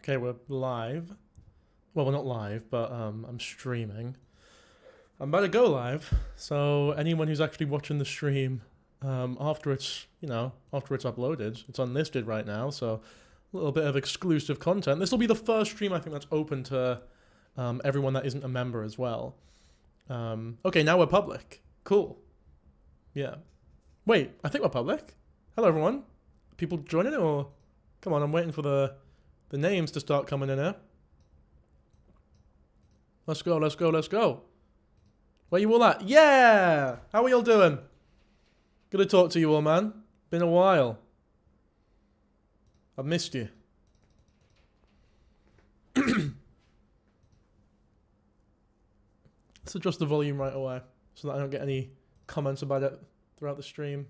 Okay, we're live. Well, we're not live, but I'm streaming. I'm about to go live, so anyone who's actually watching the stream after it's after it's uploaded, it's unlisted right now, so a little bit of exclusive content. This will be the first stream I think that's open to everyone that isn't a member as well. Okay, now we're public. Cool. Yeah. Wait, I think we're public. Hello, everyone. People joining or? Come on, I'm waiting for the names to start coming in here. Let's go, let's go, let's go. Where you all at? Yeah! How are y'all doing? Good to talk to you all, man. Been a while. I've missed you. Let's adjust the volume right away so that I don't get any comments about it throughout the stream.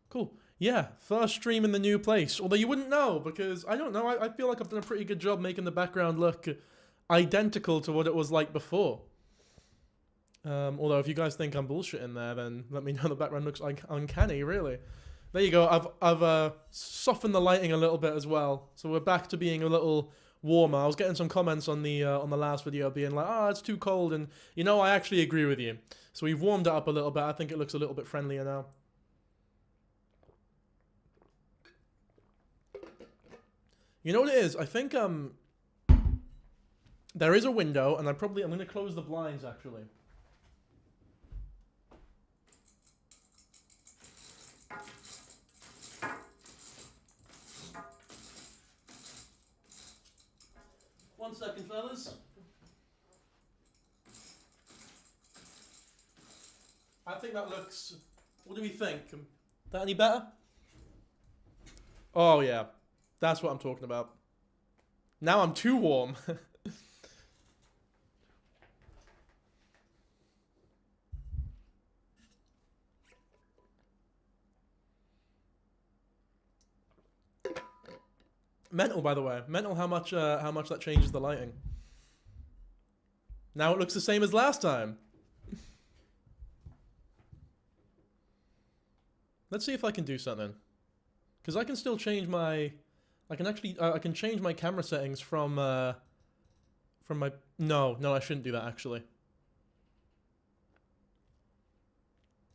Cool. Yeah, first stream in the new place. Although you wouldn't know, because, I don't know, I feel like I've done a pretty good job making the background look identical to what it was like before. Although if you guys think I'm bullshitting there, then let me know. The background looks like uncanny, really. There you go, I've softened the lighting a little bit as well. So we're back to being a little warmer. I was getting some comments on the last video being like, oh, it's too cold, and you know, I actually agree with you. So we've warmed it up a little bit. I think it looks a little bit friendlier now. You know what it is? I think there is a window, and I'm going to close the blinds actually. One second, fellas. I think that looks. What do we think? That any better? Oh yeah. That's what I'm talking about. Now I'm too warm. Mental, by the way. Mental how much that changes the lighting. Now it looks the same as last time. Let's see if I can do something. Because I can still change my... I can change my camera settings from my... No, I shouldn't do that, actually.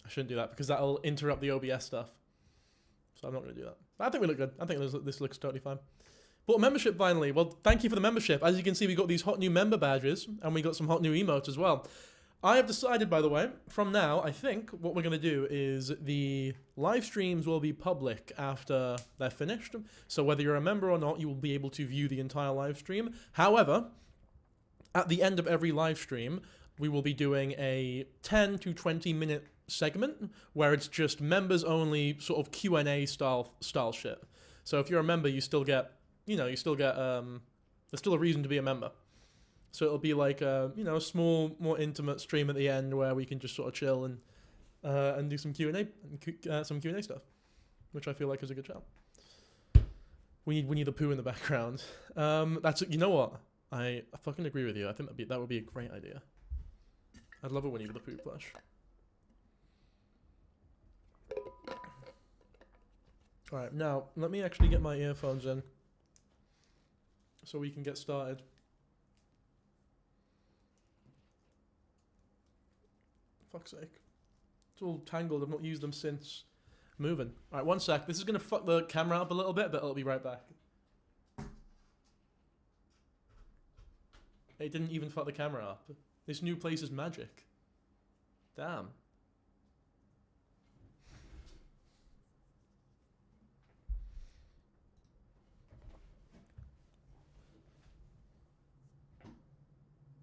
I shouldn't do that, because that'll interrupt the OBS stuff. So I'm not going to do that. But I think we look good. I think this looks totally fine. But membership, finally. Well, thank you for the membership. As you can see, we got these hot new member badges, and we got some hot new emotes as well. I have decided, by the way, from now, I think what we're going to do is the live streams will be public after they're finished. So whether you're a member or not, you will be able to view the entire live stream. However, at the end of every live stream, we will be doing a 10 to 20 minute segment where it's just members only sort of Q&A style shit. So if you're a member, you still get, there's still a reason to be a member. So it'll be like a, small, more intimate stream at the end where we can just sort of chill and do some Q&A stuff, which I feel like is a good shout. We need the poo in the background. You know what? I fucking agree with you. I think that would be a great idea. I'd love a Winnie the Pooh plush. All right, now let me actually get my earphones in so we can get started. Fuck's sake. It's all tangled. I've not used them since moving. Alright, one sec. This is going to fuck the camera up a little bit, but I'll be right back. It didn't even fuck the camera up. This new place is magic. Damn.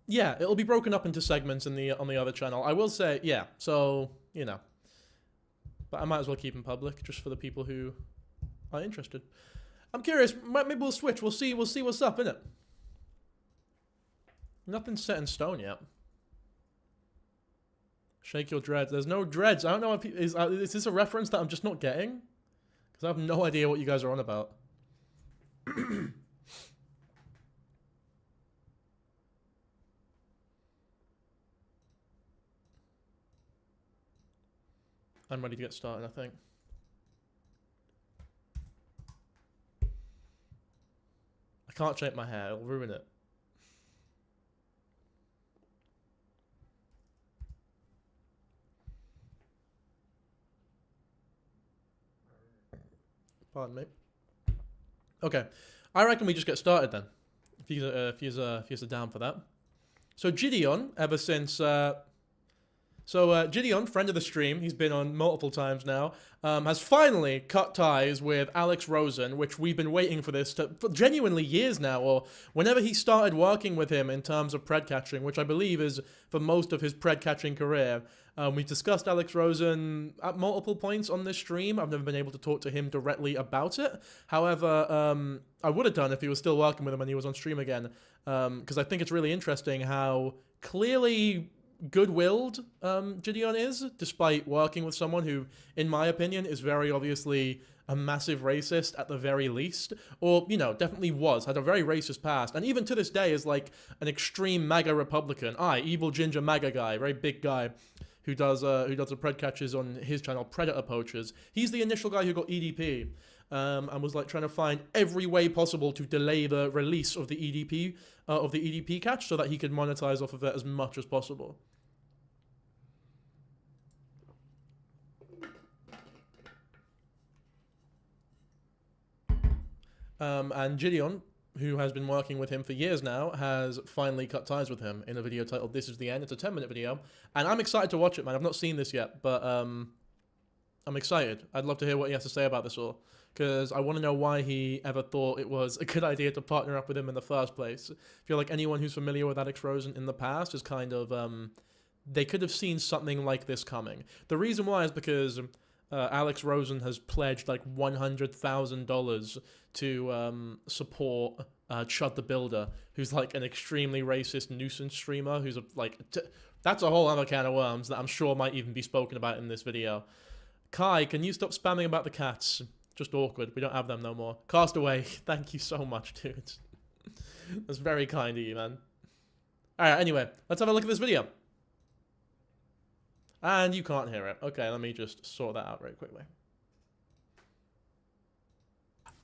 Yeah, it'll be broken up into segments on the other channel. I will say, yeah, so, But I might as well keep them public, just for the people who are interested. I'm curious, maybe we'll switch. We'll see what's up, innit? Nothing's set in stone yet. Shake your dreads. There's no dreads. I don't know if... Is this a reference that I'm just not getting? Because I have no idea what you guys are on about. I'm ready to get started, I think. I can't shape my hair. It'll ruin it. Pardon me. Okay. I reckon we just get started then. If you're down for that. So Jidion, ever since... Jidion, friend of the stream, he's been on multiple times now, has finally cut ties with Alex Rosen, which we've been waiting for this for genuinely years now, or whenever he started working with him in terms of pred catching, which I believe is for most of his pred catching career. We've discussed Alex Rosen at multiple points on this stream. I've never been able to talk to him directly about it. However, I would have done if he was still working with him and he was on stream again, because I think it's really interesting how clearly good-willed Jidion is, despite working with someone who, in my opinion, is very obviously a massive racist at the very least, or, you know, definitely had a very racist past, and even to this day is like an extreme MAGA Republican. Evil ginger MAGA guy, very big guy, who does the pred catches on his channel, Predator Poachers. He's the initial guy who got EDP, and was like trying to find every way possible to delay the release of the EDP catch so that he could monetize off of it as much as possible. And Jidion, who has been working with him for years now, has finally cut ties with him in a video titled This Is The End. It's a 10-minute video, and I'm excited to watch it, man. I've not seen this yet, but I'm excited. I'd love to hear what he has to say about this all, because I want to know why he ever thought it was a good idea to partner up with him in the first place. I feel like anyone who's familiar with Alex Rosen in the past is kind of, they could have seen something like this coming. The reason why is because Alex Rosen has pledged like $100,000 to support Chud the Builder, who's like an extremely racist nuisance streamer, who's that's a whole other can of worms that I'm sure might even be spoken about in this video. Kai, can you stop spamming about the cats? Just awkward. We don't have them no more. Castaway, thank you so much, dude. That's very kind of you, man. Alright, anyway, let's have a look at this video. And you can't hear it. Okay, let me just sort that out very quickly.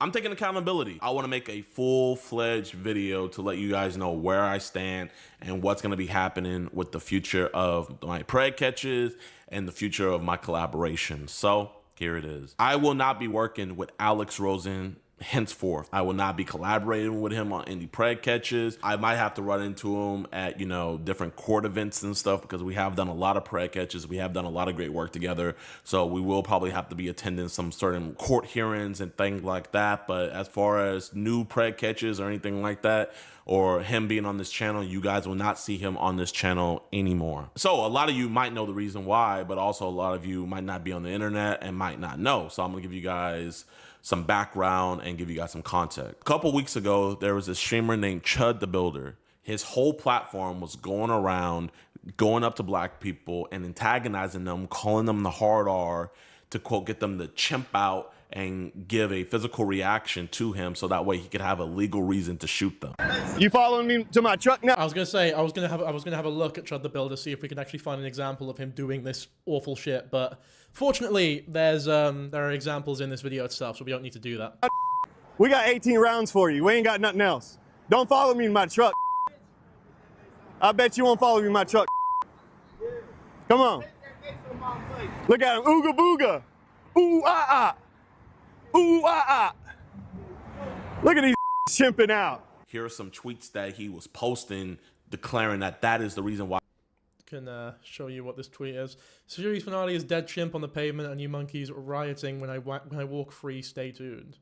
I'm taking accountability. I want to make a full-fledged video to let you guys know where I stand and what's going to be happening with the future of my pred catches and the future of my collaboration. So here it is. I will not be working with Alex Rosen henceforth. I will not be collaborating with him on any pred catches. I might have to run into him at, you know, different court events and stuff, because we have done a lot of pred catches. We have done a lot of great work together. So we will probably have to be attending some certain court hearings and things like that. But as far as new pred catches or anything like that, or him being on this channel, you guys will not see him on this channel anymore. So a lot of you might know the reason why, but also a lot of you might not be on the internet and might not know. So I'm gonna give you guys some background and give you guys some context. A couple weeks ago, there was a streamer named Chud the Builder. His whole platform was going around, going up to black people and antagonizing them, calling them the hard R, to quote, get them to chimp out and give a physical reaction to him so that way he could have a legal reason to shoot them. You following me to my truck now? I was gonna say I was gonna have a look at Chud the Builder, see if we could actually find an example of him doing this awful shit, but fortunately there are examples in this video itself, so we don't need to do that. We got 18 rounds for you. We ain't got nothing else. Don't follow me in my truck. I bet you won't follow me in my truck. Come on. Look at him. Ooga booga. Ooh ah ah. Ooh ah ah. Look at these chimping out. Here are some tweets that he was posting declaring that that is the reason why. Can show you what this tweet is. Series finale is dead chimp on the pavement and you monkeys rioting when I walk free. Stay tuned.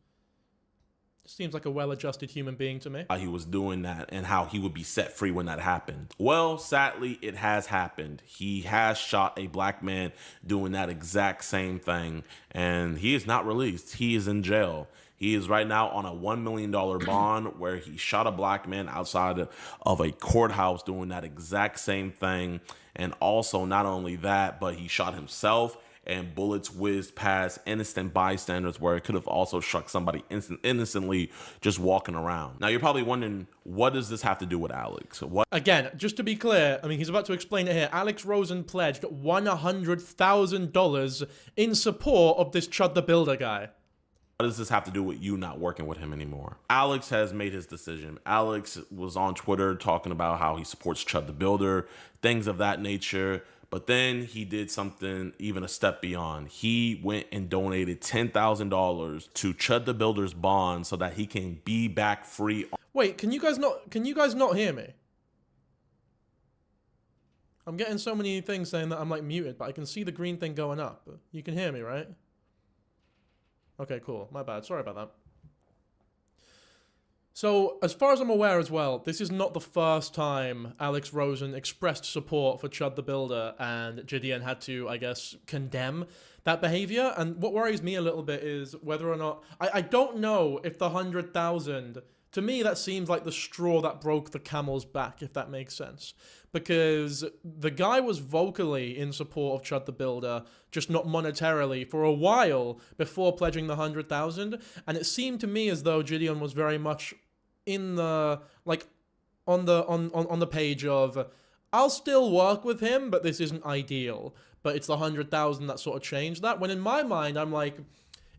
Seems like a well-adjusted human being to me. He was doing that and how he would be set free when that happened. Well, sadly, it has happened. He has shot a black man doing that exact same thing, and he is not released. He is in jail. He is right now on a $1 million bond where he shot a black man outside of a courthouse doing that exact same thing. And also, not only that, but he shot himself, and bullets whizzed past innocent bystanders where it could have also struck somebody innocently just walking around. Now, you're probably wondering, what does this have to do with Alex? What? Again, just to be clear, I mean, he's about to explain it here. Alex Rosen pledged $100,000 in support of this Chud the Builder guy. What does this have to do with you not working with him anymore? Alex has made his decision. Alex was on Twitter talking about how he supports Chud the Builder, things of that nature. But then he did something even a step beyond. He went and donated $10,000 to Chud the Builder's bond so that he can be back free. Wait, can you guys not hear me? I'm getting so many things saying that I'm like muted, but I can see the green thing going up. You can hear me, right? Okay, cool. My bad. Sorry about that. So, as far as I'm aware as well, this is not the first time Alex Rosen expressed support for Chud the Builder and Jidion had to, I guess, condemn that behavior. And what worries me a little bit is whether or not... I don't know if the 100,000... To me, that seems like the straw that broke the camel's back, if that makes sense. Because the guy was vocally in support of Chud the Builder, just not monetarily, for a while before pledging the 100,000. And it seemed to me as though Jidion was very much in the, like, on the page of, I'll still work with him, but this isn't ideal. But it's the 100,000 that sort of changed that. When in my mind, I'm like...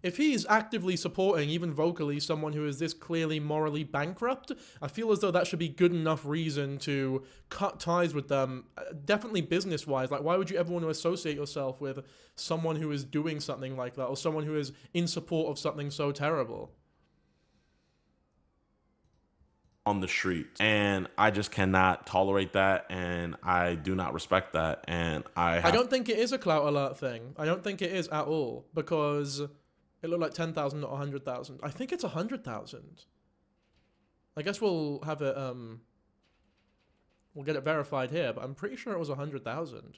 If he's actively supporting, even vocally, someone who is this clearly morally bankrupt, I feel as though that should be good enough reason to cut ties with them, definitely business-wise. Like, why would you ever want to associate yourself with someone who is doing something like that, or someone who is in support of something so terrible? On the street, and I just cannot tolerate that, and I do not respect that, and I don't think it is a clout alert thing. I don't think it is at all, because... It looked like 10,000, not 100,000. I think it's 100,000. I guess we'll have it, we'll get it verified here, but I'm pretty sure it was 100,000.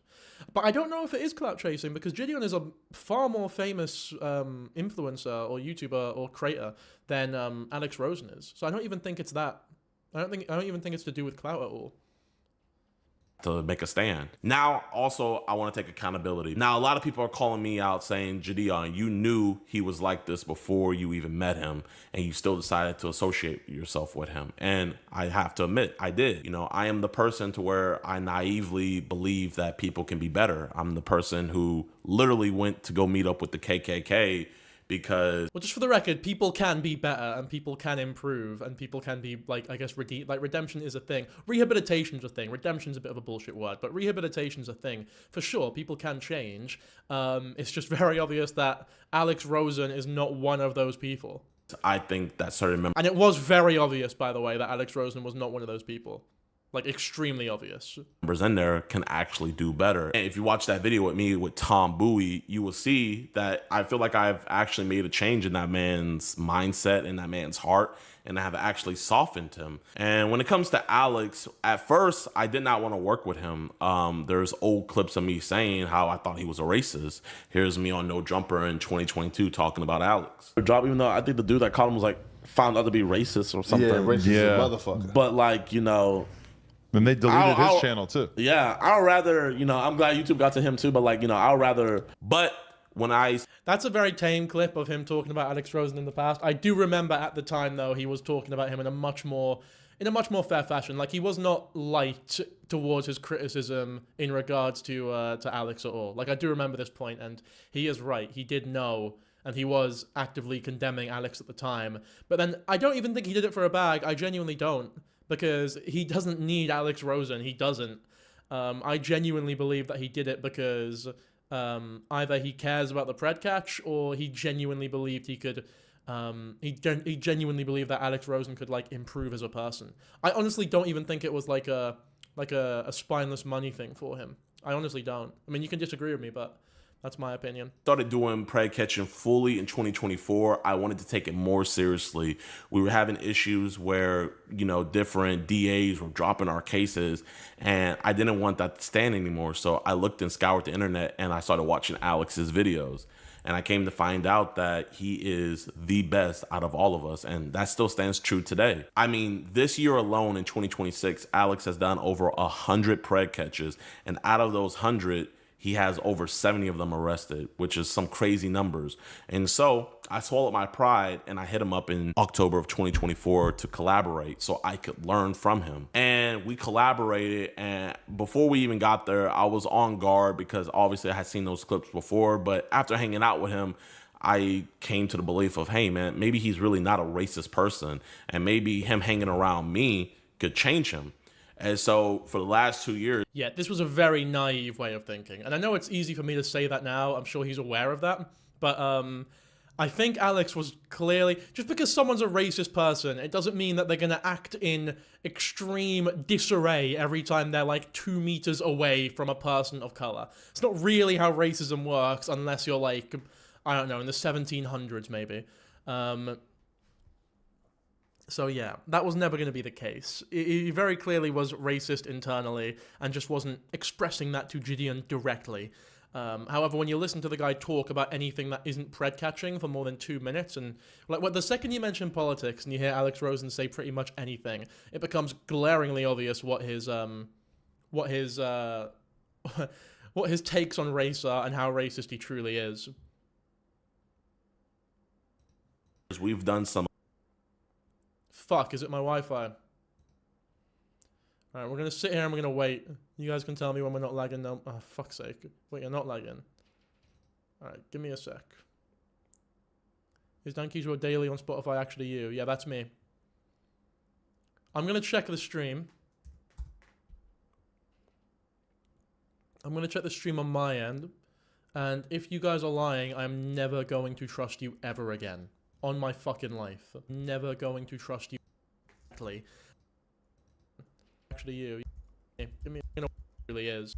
But I don't know if it is clout chasing, because Jidion is a far more famous influencer or YouTuber or creator than Alex Rosen is. So I don't even think it's that. I don't even think it's to do with clout at all. To make a stand. Now, also, I want to take accountability. Now, a lot of people are calling me out saying, Jidion, you knew he was like this before you even met him, and you still decided to associate yourself with him. And I have to admit, I did. You know, I am the person to where I naively believe that people can be better. I'm the person who literally went to go meet up with the KKK because... Well, just for the record, people can be better, and people can improve, and people can be, like, I guess, redemption is a thing. Rehabilitation's a thing. Redemption's a bit of a bullshit word, but rehabilitation's a thing. For sure, people can change. It's just very obvious that Alex Rosen is not one of those people. I think that certain members... And it was very obvious, by the way, that Alex Rosen was not one of those people. Like, extremely obvious. Members in there can actually do better. And if you watch that video with me with Tom Bowie, you will see that I feel like I've actually made a change in that man's mindset and that man's heart, and I have actually softened him. And when it comes to Alex, at first, I did not want to work with him. There's old clips of me saying how I thought he was a racist. Here's me on No Jumper in 2022 talking about Alex. Drop, even though I think the dude that called him was like, found out to be racist or something. Yeah, racist motherfucker. But like, you know... Then they deleted his channel too. Yeah, I'd rather, you know, I'm glad YouTube got to him too, but like, you know, I'd rather, but when I... That's a very tame clip of him talking about Alex Rosen in the past. I do remember at the time, though, he was talking about him in a much more fair fashion. Like, he was not light towards his criticism in regards to Alex at all. Like, I do remember this point, and he is right. He did know, and he was actively condemning Alex at the time. But then, I don't even think he did it for a bag. I genuinely don't. Because he doesn't need Alex Rosen. He doesn't. I genuinely believe that he did it because either he cares about the pred catch or he genuinely believed he could... He genuinely believed that Alex Rosen could, like, improve as a person. I honestly don't even think it was like a spineless money thing for him. I honestly don't. I mean, you can disagree with me, but... That's my opinion. Started doing pred catching fully in 2024. I wanted to take it more seriously. We were having issues where, you know, different DAs were dropping our cases, and I didn't want that to stand anymore. So I looked and scoured the internet, and I started watching Alex's videos. And I came to find out that he is the best out of all of us, and that still stands true today. I mean, this year alone in 2026, Alex has done over 100 pred catches, and out of those 100, he has over 70 of them arrested, which is some crazy numbers. And so I swallowed my pride and I hit him up in October of 2024 to collaborate so I could learn from him. And we collaborated, and before we even got there, I was on guard because obviously I had seen those clips before, but after hanging out with him, I came to the belief of, hey, man, maybe he's really not a racist person, and maybe him hanging around me could change him. And so for the last 2 years... Yeah, this was a very naive way of thinking. And I know it's easy for me to say that now. I'm sure he's aware of that. But I think Alex was clearly... Just because someone's a racist person, it doesn't mean that they're going to act in extreme disarray every time they're like 2 meters away from a person of color. It's not really how racism works unless you're like... I don't know, in the 1700s maybe. So yeah, that was never going to be the case. He very clearly was racist internally and just wasn't expressing that to Jidion directly. However, when you listen to the guy talk about anything that isn't pred catching for more than 2 minutes, and like the second you mention politics and you hear Alex Rosen say pretty much anything, it becomes glaringly obvious what his what his takes on race are and how racist he truly is. We've done some... Fuck, is it my Wi-Fi? Alright, we're gonna sit here and we're gonna wait. You guys can tell me when we're not lagging now. Oh, fuck's sake. Wait, you're not lagging. Alright, give me a sec. Is Dan Keyshaw Daily on Spotify actually you? Yeah, that's me. I'm gonna check the stream. I'm gonna check the stream on my end. And if you guys are lying, I'm never going to trust you ever again. On my fucking life. Never going to trust you. Actually, you. Give me, you know, what it really is.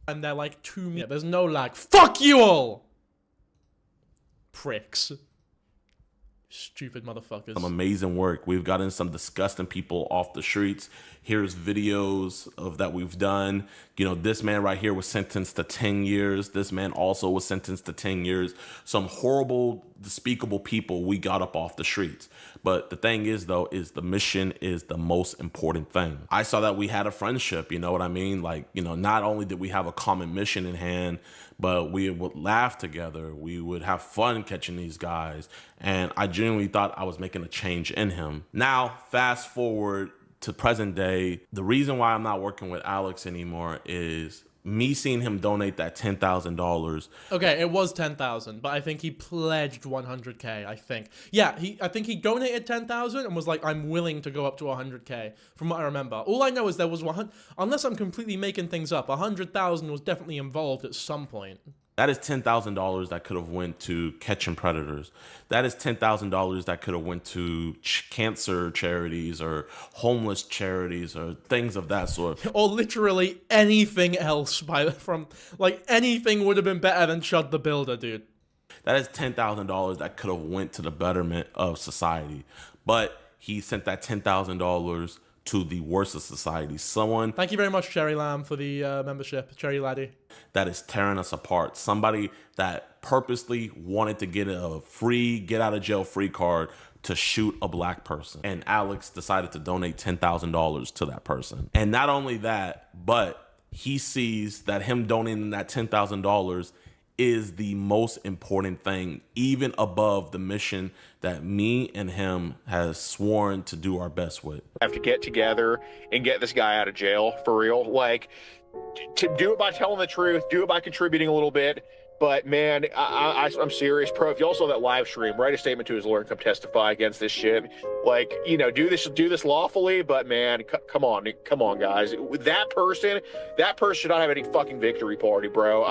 And they're like 2 meters. Yeah, there's no lag. Fuck you all! Pricks. Stupid motherfuckers. Some amazing work. We've gotten some disgusting people off the streets. Here's videos of that we've done. You know, this man right here was sentenced to 10 years. This man also was sentenced to 10 years. Some horrible, despicable people we got up off the streets. But the thing is, though, is the mission is the most important thing. I saw that we had a friendship, you know what I mean? Like, you know, not only did we have a common mission in hand, but we would laugh together. We would have fun catching these guys. And I genuinely thought I was making a change in him. Now, fast forward to present day, the reason why I'm not working with Alex anymore is me seeing him donate that $10,000. Okay, it was 10,000, but I think he pledged 100K, I think. Yeah, I think he donated 10,000 and was like, I'm willing to go up to 100K, from what I remember. All I know is there was 100, unless I'm completely making things up, 100,000 was definitely involved at some point. That is $10,000 that could have went to catching predators. That is $10,000 that could have went to cancer charities or homeless charities or things of that sort. Or literally anything else like anything would have been better than Chud the Builder, dude. That is $10,000 that could have went to the betterment of society. But he sent that $10,000 to the worst of society. Someone... Thank you very much, Cherry Lamb, for the membership. Cherry Laddie. That is tearing us apart. Somebody that purposely wanted to get a free, get out of jail free card to shoot a black person. And Alex decided to donate $10,000 to that person. And not only that, but he sees that him donating that $10,000 is the most important thing, even above the mission that me and him has sworn to do our best with. Have to get together and get this guy out of jail for real. Like, to do it by telling the truth, do it by contributing a little bit. But man, I'm serious, bro. If y'all saw that live stream, write a statement to his lawyer and come testify against this shit. Like, you know, do this lawfully. But man, come on, guys. That person should not have any fucking victory party, bro.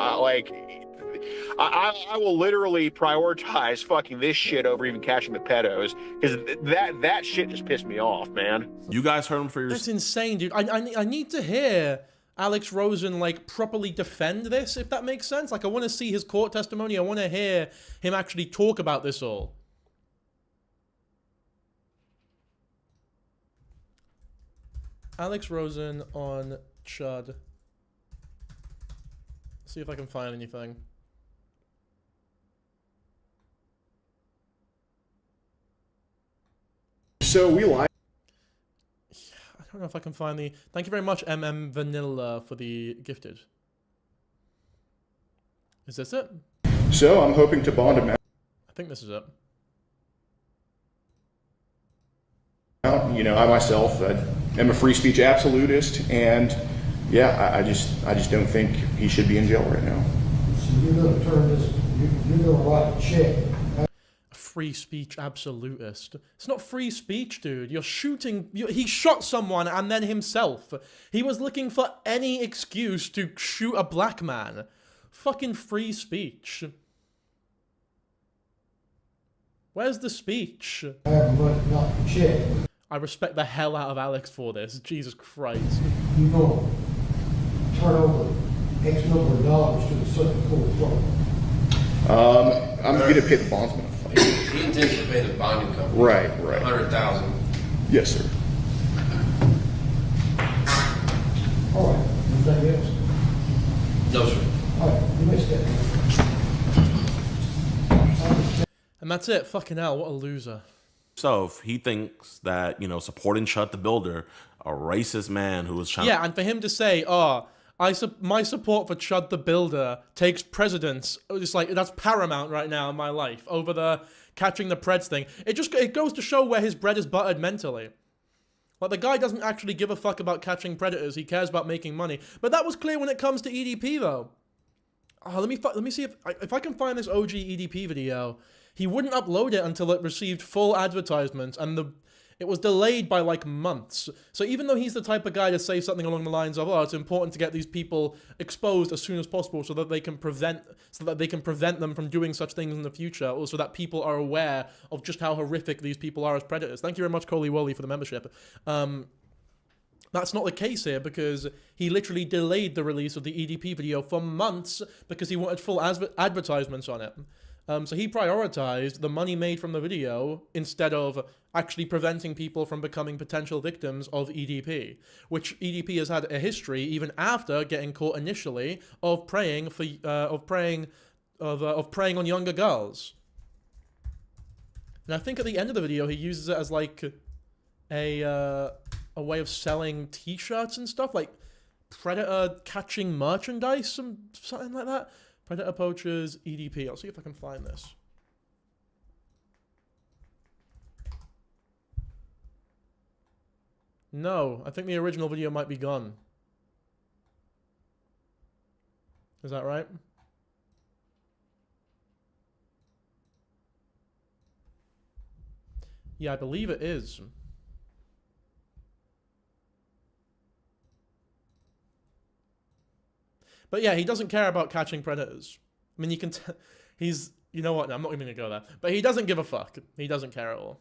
I will literally prioritize fucking this shit over even catching the pedos, because that shit just pissed me off, man. You guys heard him for yourself. That's insane, dude. I need to hear Alex Rosen like properly defend this, if that makes sense. Like, I want to see his court testimony. I want to hear him actually talk about this all. Alex Rosen on Chud. See if I can find anything. So we like. I don't know if I can find the... Thank you very much, MM Vanilla, for the gifted. Is this it? So I'm hoping to bond him out. I think this is it. You know, I myself am a free speech absolutist, and yeah, I just don't think he should be in jail right now. So you're going to turn this, you're going to free speech absolutist. It's not free speech, dude. You're shooting... he shot someone and then himself. He was looking for any excuse to shoot a black man. Fucking free speech. Where's the speech? I respect the hell out of Alex for this. Jesus Christ. You know, turn over X number of dollars to the circuit court clerk. I'm going to pay the bondsman. He intends to pay the bonding company. Right. $100,000. Yes, sir. All right. Anything else? No, sir. All right. You may step. And that's it. Fucking hell, what a loser. So if he thinks that, you know, supporting Chud the Builder, a racist man who was trying... Yeah, and for him to say, oh, my support for Chud the Builder takes precedence. It's like, that's paramount right now in my life over the catching the Preds thing. It goes to show where his bread is buttered mentally. Like, the guy doesn't actually give a fuck about catching predators. He cares about making money. But that was clear when it comes to EDP, though. Oh, let me see if I can find this OG EDP video. He wouldn't upload it until it received full advertisements, and it was delayed by like months. So even though he's the type of guy to say something along the lines of, "Oh, it's important to get these people exposed as soon as possible, so that they can prevent them from doing such things in the future, or so that people are aware of just how horrific these people are as predators." Thank you very much, Coley Wally, for the membership. That's not the case here, because he literally delayed the release of the EDP video for months because he wanted full advertisements on it. So he prioritized the money made from the video instead of actually preventing people from becoming potential victims of EDP, which EDP has had a history even after getting caught initially of preying on younger girls. And I think at the end of the video he uses it as like a way of selling T-shirts and stuff, like predator catching merchandise and something like that. Predator poachers, EDP. I'll see if I can find this. No, I think the original video might be gone. Is that right? Yeah, I believe it is. But yeah, he doesn't care about catching predators. I mean, you can he's... You know what? I'm not even going to go there. But he doesn't give a fuck. He doesn't care at all.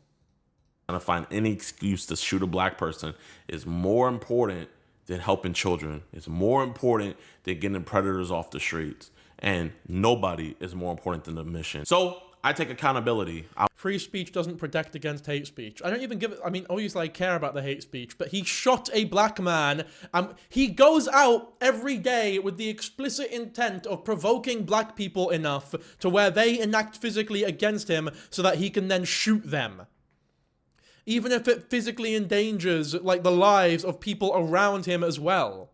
Trying to find any excuse to shoot a black person is more important than helping children. It's more important than getting predators off the streets. And nobody is more important than the mission. So I take accountability. Free speech doesn't protect against hate speech. I don't even give it... I mean, obviously I care about the hate speech, but he shot a black man. He goes out every day with the explicit intent of provoking black people enough to where they enact physically against him so that he can then shoot them. Even if it physically endangers, like, the lives of people around him as well.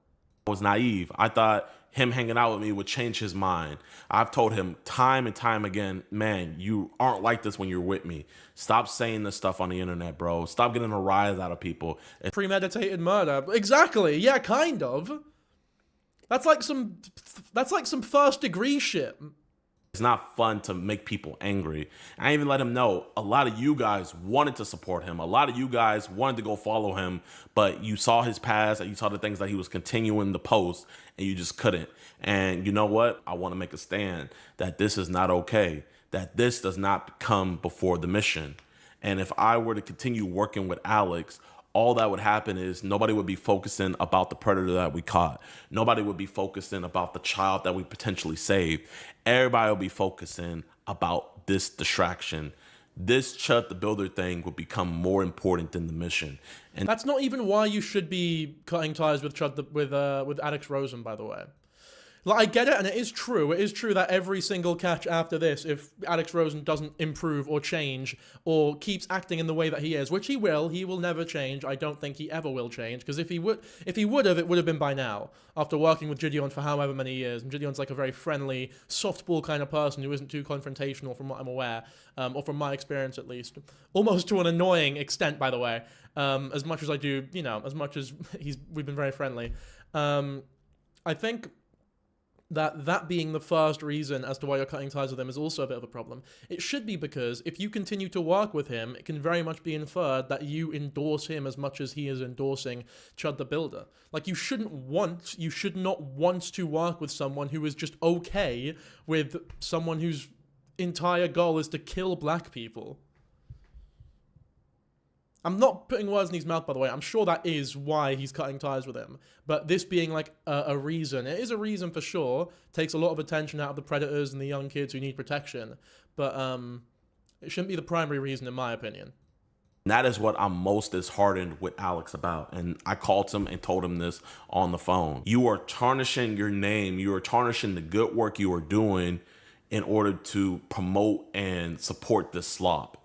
I was naive. I thought him hanging out with me would change his mind. I've told him time and time again, man, you aren't like this when you're with me. Stop saying this stuff on the internet, bro. Stop getting a rise out of people. Premeditated murder. Exactly. Yeah, kind of. That's like some first degree shit. It's not fun to make people angry. I even let him know a lot of you guys wanted to support him. A lot of you guys wanted to go follow him, but you saw his past and you saw the things that he was continuing to post and you just couldn't. And you know what? I want to make a stand that this is not okay, that this does not come before the mission. And if I were to continue working with Alex, all that would happen is nobody would be focusing about the predator that we caught. Nobody would be focusing about the child that we potentially saved. Everybody will be focusing about this distraction. This Chud the Builder thing will become more important than the mission. And that's not even why you should be cutting ties with with Alex Rosen, by the way. Like, I get it, and it is true. It is true that every single catch after this, if Alex Rosen doesn't improve or change or keeps acting in the way that he is, which he will never change. I don't think he ever will change, because if he would have, it would have been by now, after working with Jidion for however many years. And Jidion's like a very friendly, softball kind of person who isn't too confrontational from what I'm aware, or from my experience at least. Almost to an annoying extent, by the way. As much as I do, you know, as much as we've been very friendly. I think that being the first reason as to why you're cutting ties with him is also a bit of a problem. It should be because if you continue to work with him, it can very much be inferred that you endorse him as much as he is endorsing Chud the Builder. Like, you should not want to work with someone who is just okay with someone whose entire goal is to kill black people. I'm not putting words in his mouth, by the way. I'm sure that is why he's cutting ties with him. But this being like a reason, it is a reason for sure. Takes a lot of attention out of the predators and the young kids who need protection. But it shouldn't be the primary reason, in my opinion. That is what I'm most disheartened with Alex about. And I called him and told him this on the phone. You are tarnishing your name. You are tarnishing the good work you are doing in order to promote and support this slop.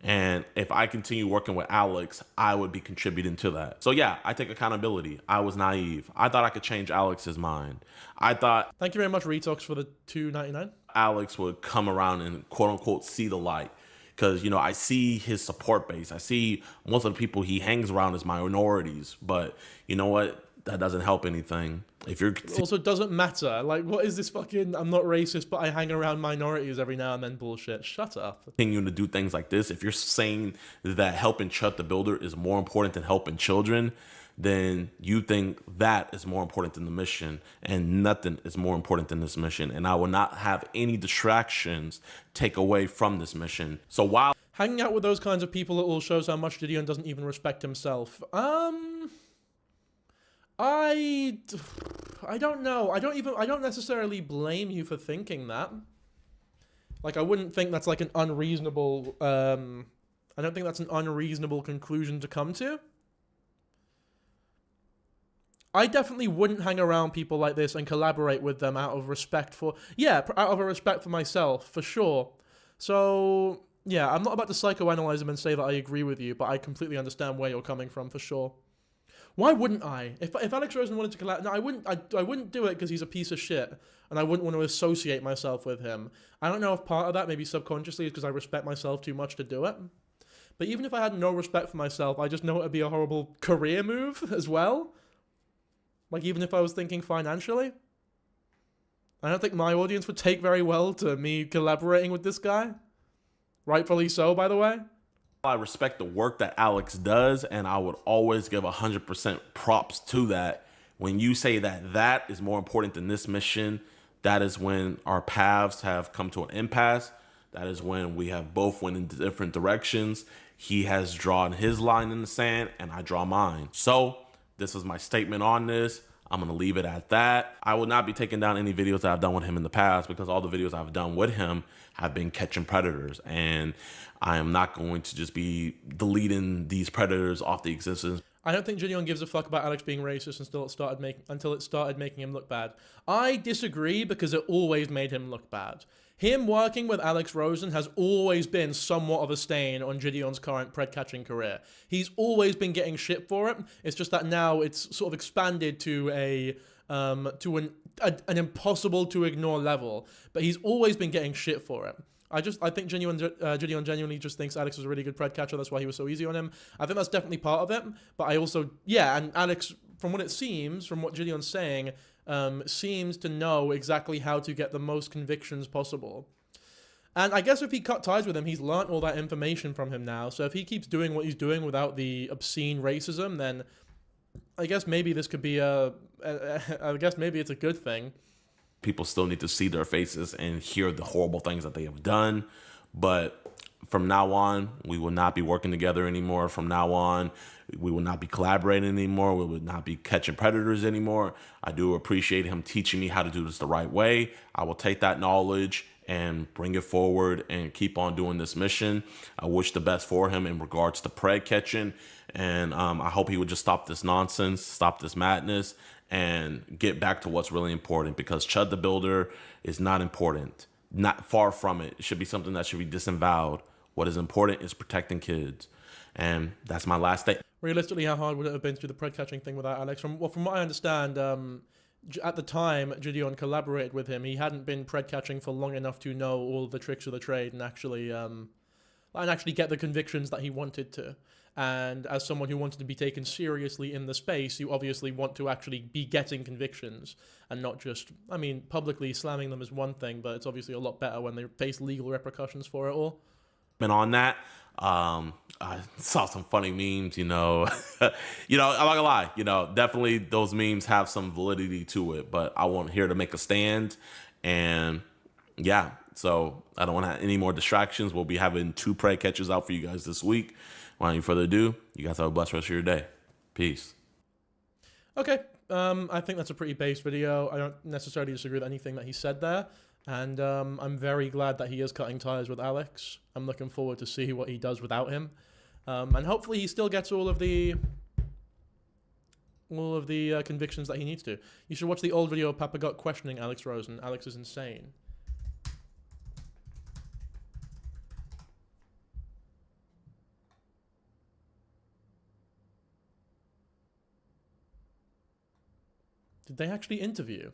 And if I continue working with Alex, I would be contributing to that. So yeah, I take accountability. I was naive. I thought I could change Alex's mind. I thought... Thank you very much, Retox, for the $2.99. Alex would come around and quote unquote see the light. Because, you know, I see his support base. I see most of the people he hangs around as minorities. But you know what? That doesn't help anything. If you're also doesn't matter. Like, what is this fucking I'm not racist, but I hang around minorities every now and then bullshit? Shut up. Continuing to do things like this, if you're saying that helping Chud the Builder is more important than helping children, then you think that is more important than the mission, and nothing is more important than this mission. And I will not have any distractions take away from this mission. So while hanging out with those kinds of people, it all shows how much Jidion doesn't even respect himself. I don't know. I don't necessarily blame you for thinking that. Like, I wouldn't think that's like an unreasonable, I don't think that's an unreasonable conclusion to come to. I definitely wouldn't hang around people like this and collaborate with them out of respect for, out of a respect for myself, for sure. So, yeah, I'm not about to psychoanalyze him and say that I agree with you, but I completely understand where you're coming from, for sure. Why wouldn't I? If Alex Rosen wanted to collaborate, no, I wouldn't do it because he's a piece of shit, and I wouldn't want to associate myself with him. I don't know if part of that, maybe subconsciously, is because I respect myself too much to do it. But even if I had no respect for myself, I just know it would be a horrible career move as well. Like, even if I was thinking financially. I don't think my audience would take very well to me collaborating with this guy. Rightfully so, by the way. I respect the work that Alex does, and I would always give 100% props to that. When you say that that is more important than this mission, that is when our paths have come to an impasse. That is when we have both went in different directions. He has drawn his line in the sand, and I draw mine. So this is my statement on this. I'm going to leave it at that. I will not be taking down any videos that I've done with him in the past, because all the videos I've done with him have been catching predators. And I am not going to just be deleting these predators off the existence. I don't think Jidion gives a fuck about Alex being racist until it started making him look bad. I disagree, because it always made him look bad. Him working with Alex Rosen has always been somewhat of a stain on Jidion's current pred-catching career. He's always been getting shit for it. It's just that now it's sort of expanded to an impossible to ignore level. But he's always been getting shit for it. I think Jidion genuinely just thinks Alex was a really good pred catcher. That's why he was so easy on him. I think that's definitely part of it. But I also, and Alex, from what it seems, from what Jidion's saying, seems to know exactly how to get the most convictions possible. And I guess if he cut ties with him, he's learnt all that information from him now. So if he keeps doing what he's doing without the obscene racism, then I guess maybe this could be I guess maybe it's a good thing. People still need to see their faces and hear the horrible things that they have done. But from now on, we will not be working together anymore. From now on, we will not be collaborating anymore. We will not be catching predators anymore. I do appreciate him teaching me how to do this the right way. I will take that knowledge and bring it forward and keep on doing this mission. I wish the best for him in regards to pred catching. And I hope he would just stop this nonsense, stop this madness, and get back to what's really important, because Chud the Builder is not important. Not far from it. It should be something that should be disavowed. What is important is protecting kids. And that's my last statement. Realistically, how hard would it have been to do the pred-catching thing without Alex? From what I understand, at the time Jidion collaborated with him, he hadn't been pred-catching for long enough to know all the tricks of the trade and actually get the convictions that he wanted to. And as someone who wanted to be taken seriously in the space, you obviously want to actually be getting convictions and not just, I mean, publicly slamming them is one thing, but it's obviously a lot better when they face legal repercussions for it all. Been on that. I saw some funny memes, I'm not gonna lie, definitely those memes have some validity to it, but I want here to make a stand, and yeah, so I don't want to have any more distractions. We'll be having 2 prey catches out for you guys this week. Without any further ado, you guys have a blessed rest of your day. Peace. Okay, I think that's a pretty base video. I don't necessarily disagree with anything that he said there. And I'm very glad that he is cutting ties with Alex. I'm looking forward to see what he does without him. And hopefully he still gets all of the convictions that he needs to. You should watch the old video of Papa Got questioning Alex Rosen. Alex is insane. Did they actually interview?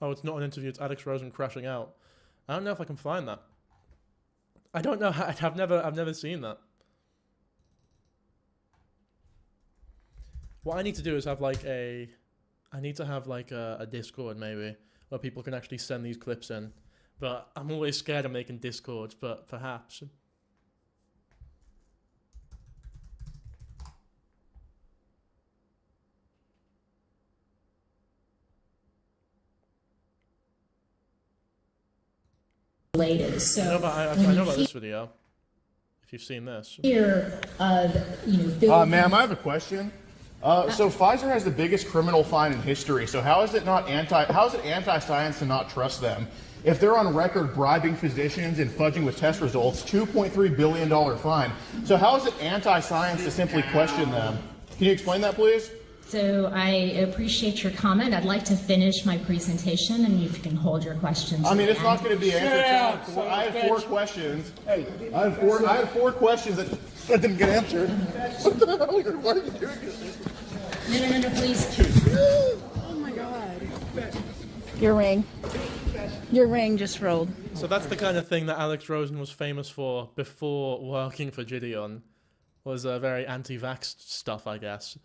Oh, it's not an interview, it's Alex Rosen crashing out. I don't know if I can find that. I don't know. I've never seen that. What I need to do is have like a Discord maybe, where people can actually send these clips in. But I'm always scared of making Discords, but perhaps. Related. So I know about this video. If you've seen this. Here, Ma'am, I have a question. So Pfizer has the biggest criminal fine in history. So how is it anti-science to not trust them? If they're on record bribing physicians and fudging with test results, $2.3 billion fine. So how is it anti-science to simply question them? Can you explain that, please? So I appreciate your comment. I'd like to finish my presentation, and you can hold your questions. I mean, it's not going to be answered. I have 4 questions. Hey, I have 4 questions that didn't get answered. What the hell? What are you doing? No, please. Oh my God. Your ring just rolled. So that's the kind of thing that Alex Rosen was famous for before working for Jidion, was very anti-vax stuff, I guess.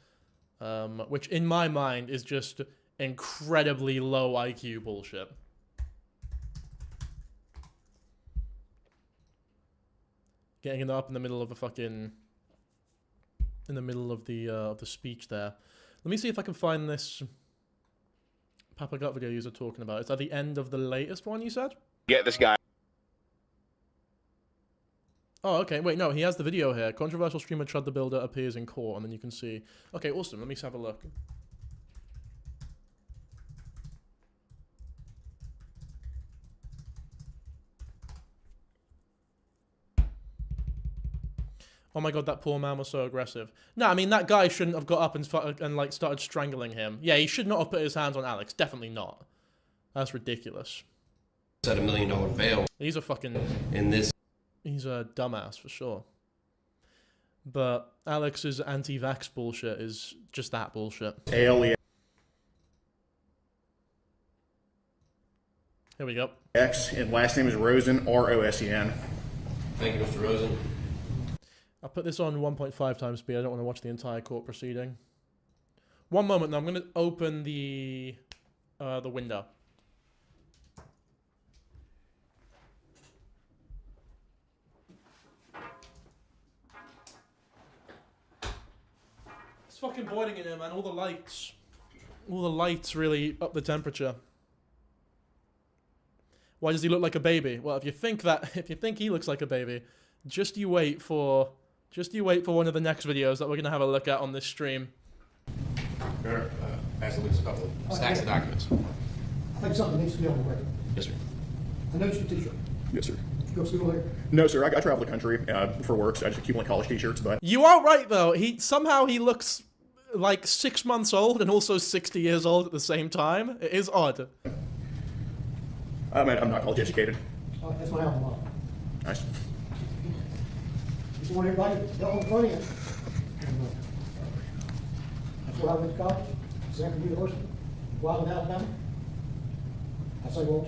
Which in my mind is just incredibly low IQ bullshit. Getting it up in the middle of a fucking... in the middle of the speech there. Let me see if I can find this Papa Gut video you're talking about. Is that the end of the latest one you said? Get this guy. Oh, okay. Wait, no, he has the video here. Controversial streamer Chud the Builder appears in court, and then you can see... Okay, awesome. Let me have a look. Oh my god, that poor man was so aggressive. No, I mean, that guy shouldn't have got up and like, started strangling him. Yeah, he should not have put his hands on Alex. Definitely not. That's ridiculous. At $1 million bail. He's a fucking... In this... He's a dumbass, for sure. But Alex's anti-vax bullshit is just that bullshit. ALEX Here we go. and last name is Rosen, R-O-S-E-N. Thank you, Mr. Rosen. I'll put this on 1.5 times speed. I don't want to watch the entire court proceeding. One moment, now I'm going to open the window. It's fucking boiling in here, man. All the lights really up the temperature. Why does he look like a baby? Well, if you think he looks like a baby, just you wait for one of the next videos that we're gonna have a look at on this stream. Sure. Actually, there's a couple of stacks of documents. I think something needs to be on the record. Yes, sir. I noticed your t-shirt. Yes, sir. You go to school there? No, sir. I travel the country for work, so I just accumulate college t-shirts. But You are right though. Somehow he looks like 6 months old and also 60 years old at the same time. It is odd. I'm not college educated. That's my alma mater. Nice. Just want everybody to go on the front end. That's where I went to college, Stanford University, Wild, Alabama. I say all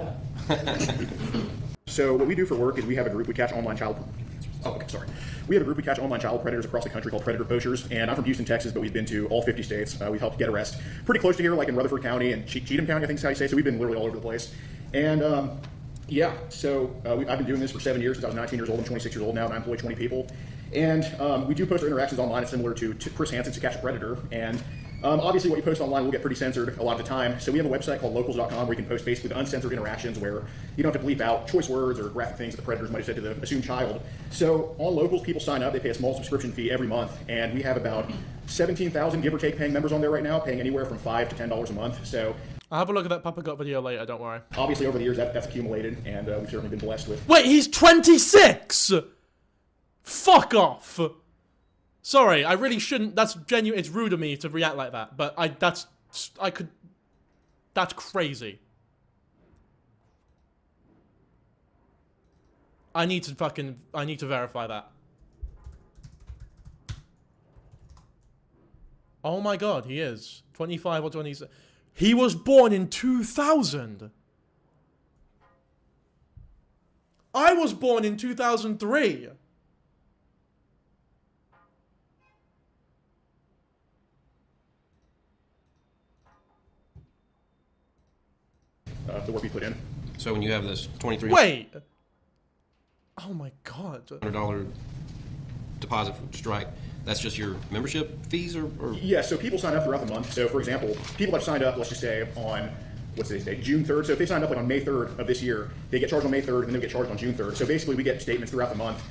the time. So what we do for work is we have a group, we catch online child... Oh, okay, sorry. We have a group, we catch online child predators across the country called Predator Poachers, and I'm from Houston, Texas, but we've been to all 50 states. We've helped get arrests pretty close to here, like in Rutherford County and Cheatham County, I think is how you say, so we've been literally all over the place. And yeah, so I've been doing this for 7 years, since I was 19 years old. I'm 26 years old now, and I employ 20 people. And we do post our interactions online. It's similar to Chris Hansen's To Catch a Predator, and obviously what you post online will get pretty censored a lot of the time. So we have a website called locals.com where you can post basically the uncensored interactions where you don't have to bleep out choice words or graphic things that the predators might have said to the assumed child. So on Locals, people sign up, they pay a small subscription fee every month, and we have about 17,000 give or take paying members on there right now, paying anywhere from $5 to $10 a month. So I'll have a look at that Papa Got video later, don't worry. Obviously over the years that's accumulated, and we've certainly been blessed with... Wait, he's 26! Fuck off! Sorry, I really shouldn't. That's genuine. It's rude of me to react like that. But that's crazy. I need to verify that. Oh my god, he is 25 or 26. He was born in 2000. I was born in 2003. The work we put in. So when you have this 23... Wait! Oh my god. $100 deposit from Stripe, that's just your membership fees or... Yeah, so people sign up throughout the month. So for example, people have signed up, let's just say on, what's today's date, June 3rd. So if they signed up like on May 3rd of this year, they get charged on May 3rd and then they get charged on June 3rd. So basically we get statements throughout the month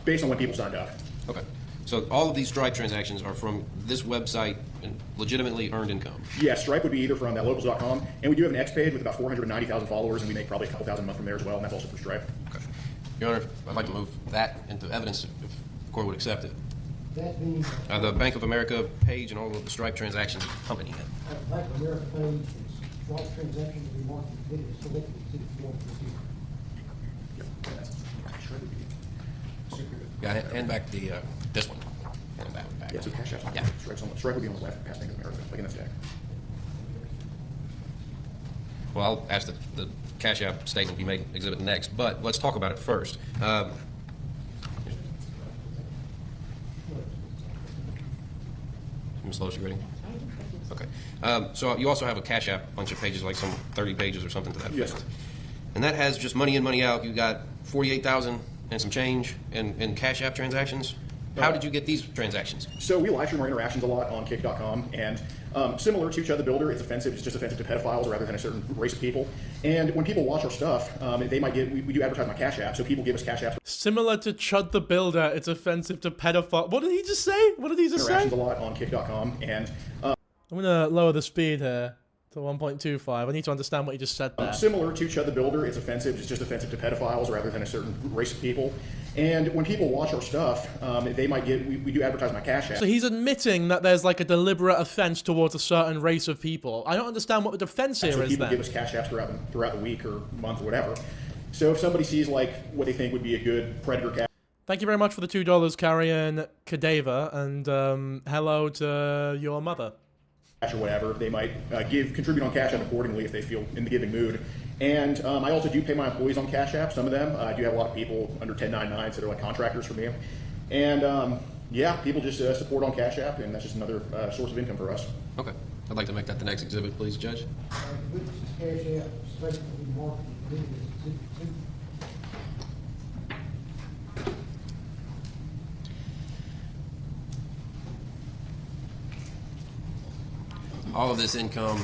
based on when people signed up. Okay. So all of these Stripe transactions are from this website and legitimately earned income? Yeah, Stripe would be either from that locals.com, and we do have an X page with about 490,000 followers, and we make probably a couple thousand a month from there as well, and that's also through Stripe. Okay. Your Honor, I'd like to move that into evidence if the court would accept it. That means The Bank of America page and all of the Stripe transactions accompany it. the Bank of America page is right transactions will be marked as video selected to the form for Yeah, hand back the this one. Hand back. Yeah, so Cash App's on Yeah. Stripe would be on the left past Bank of America, like in this deck. Well, I'll ask the Cash App statement be made exhibit next, but let's talk about it first. Ms. Lowe's, you ready? Okay. So you also have a Cash App, bunch of pages, like some 30 pages or something to that effect. Yes. And that has just money in, money out. You got 48,000 and some change in Cash App transactions. How did you get these transactions? So we live stream our interactions a lot on kick.com, and similar to Chud the Builder, it's offensive. It's just offensive to pedophiles rather than a certain race of people. And when people watch our stuff, they might get, we do advertise on Cash App, so people give us Cash Apps. Similar to Chud the Builder, it's offensive to pedophile. What did he just say? What did he just say? Interactions a lot on kick.com, and I'm gonna lower the speed here to 1.25. I need to understand what you just said there. similar to Chud the Builder, it's offensive. It's just offensive to pedophiles rather than a certain race of people. And when people watch our stuff, they might get, we do advertise on Cash App. So he's admitting that there's like a deliberate offense towards a certain race of people. I don't understand what the defense here so is people then. give us Cash Apps throughout the week or month or whatever. So if somebody sees like what they think would be a good predator Cash. Thank you very much for the $2, Carrion Cadaver, and hello to your mother. Or whatever, they might contribute on Cash App accordingly if they feel in the giving mood. And I also do pay my employees on Cash App, some of them. I do have a lot of people under 1099s that are like contractors for me. And yeah, people just support on Cash App, and that's just another source of income for us. Okay. I'd like to make that the next exhibit, please, Judge. witnesses Cash App statement will be marked as video exhibit 2. All of this income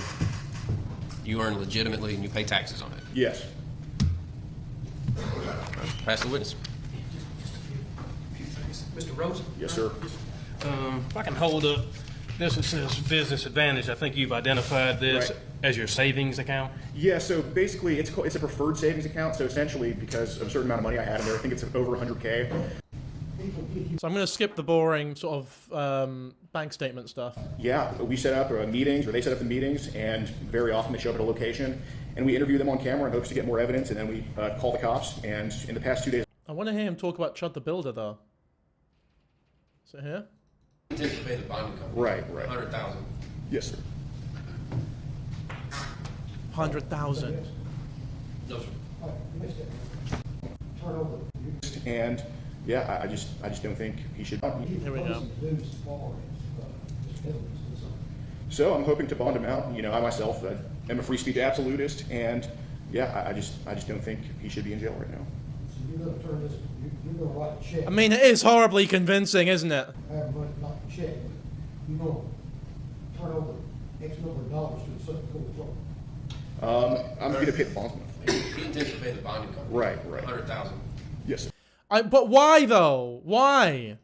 you earn legitimately and you pay taxes on it. Yes. Pass the witness. Mr. Rosen? Yes, sir. If I can hold up, this says Business Advantage. I think you've identified this Right. as your savings account. Yeah, so basically it's a preferred savings account. So essentially, because of a certain amount of money I had in there, I think it's over 100K. People give So I'm going to skip the boring sort of bank statement stuff. Yeah, we set up meetings, or they set up the meetings, and very often they show up at a location, and we interview them on camera in hopes to get more evidence, and then we call the cops. And in the past 2 days, I want to hear him talk about Chud the Builder, though. Is it here? Anticipate the bonding company. Right. 100,000. Yes, sir. 100,000. No, sir. Turn over. And yeah, I just don't think he should. Here we go. So I'm hoping to bond him out. You know, I myself am a free speech absolutist, and yeah, I just don't think he should be in jail right now. So you're gonna turn this, you're gonna write a check. I mean, it is horribly convincing, isn't it? Have money, not a check. You're gonna turn over X number of dollars to a certain court. I'm going to pay the bondsman. He anticipated the bonding company. Right. 100,000. Yes, sir. But why, though? Why?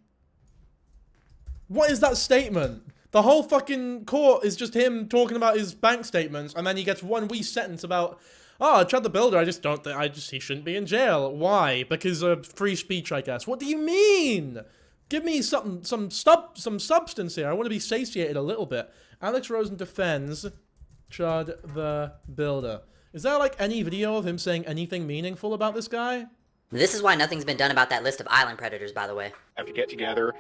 What is that statement? The whole fucking court is just him talking about his bank statements, and then he gets one wee sentence about, oh, Chud the Builder, he shouldn't be in jail. Why? Because of free speech, I guess. What do you mean? Give me some substance here. I want to be satiated a little bit. Alex Rosen defends Chud the Builder. Is there, like, any video of him saying anything meaningful about this guy? This is why nothing's been done about that list of island predators, by the way. Have to get together.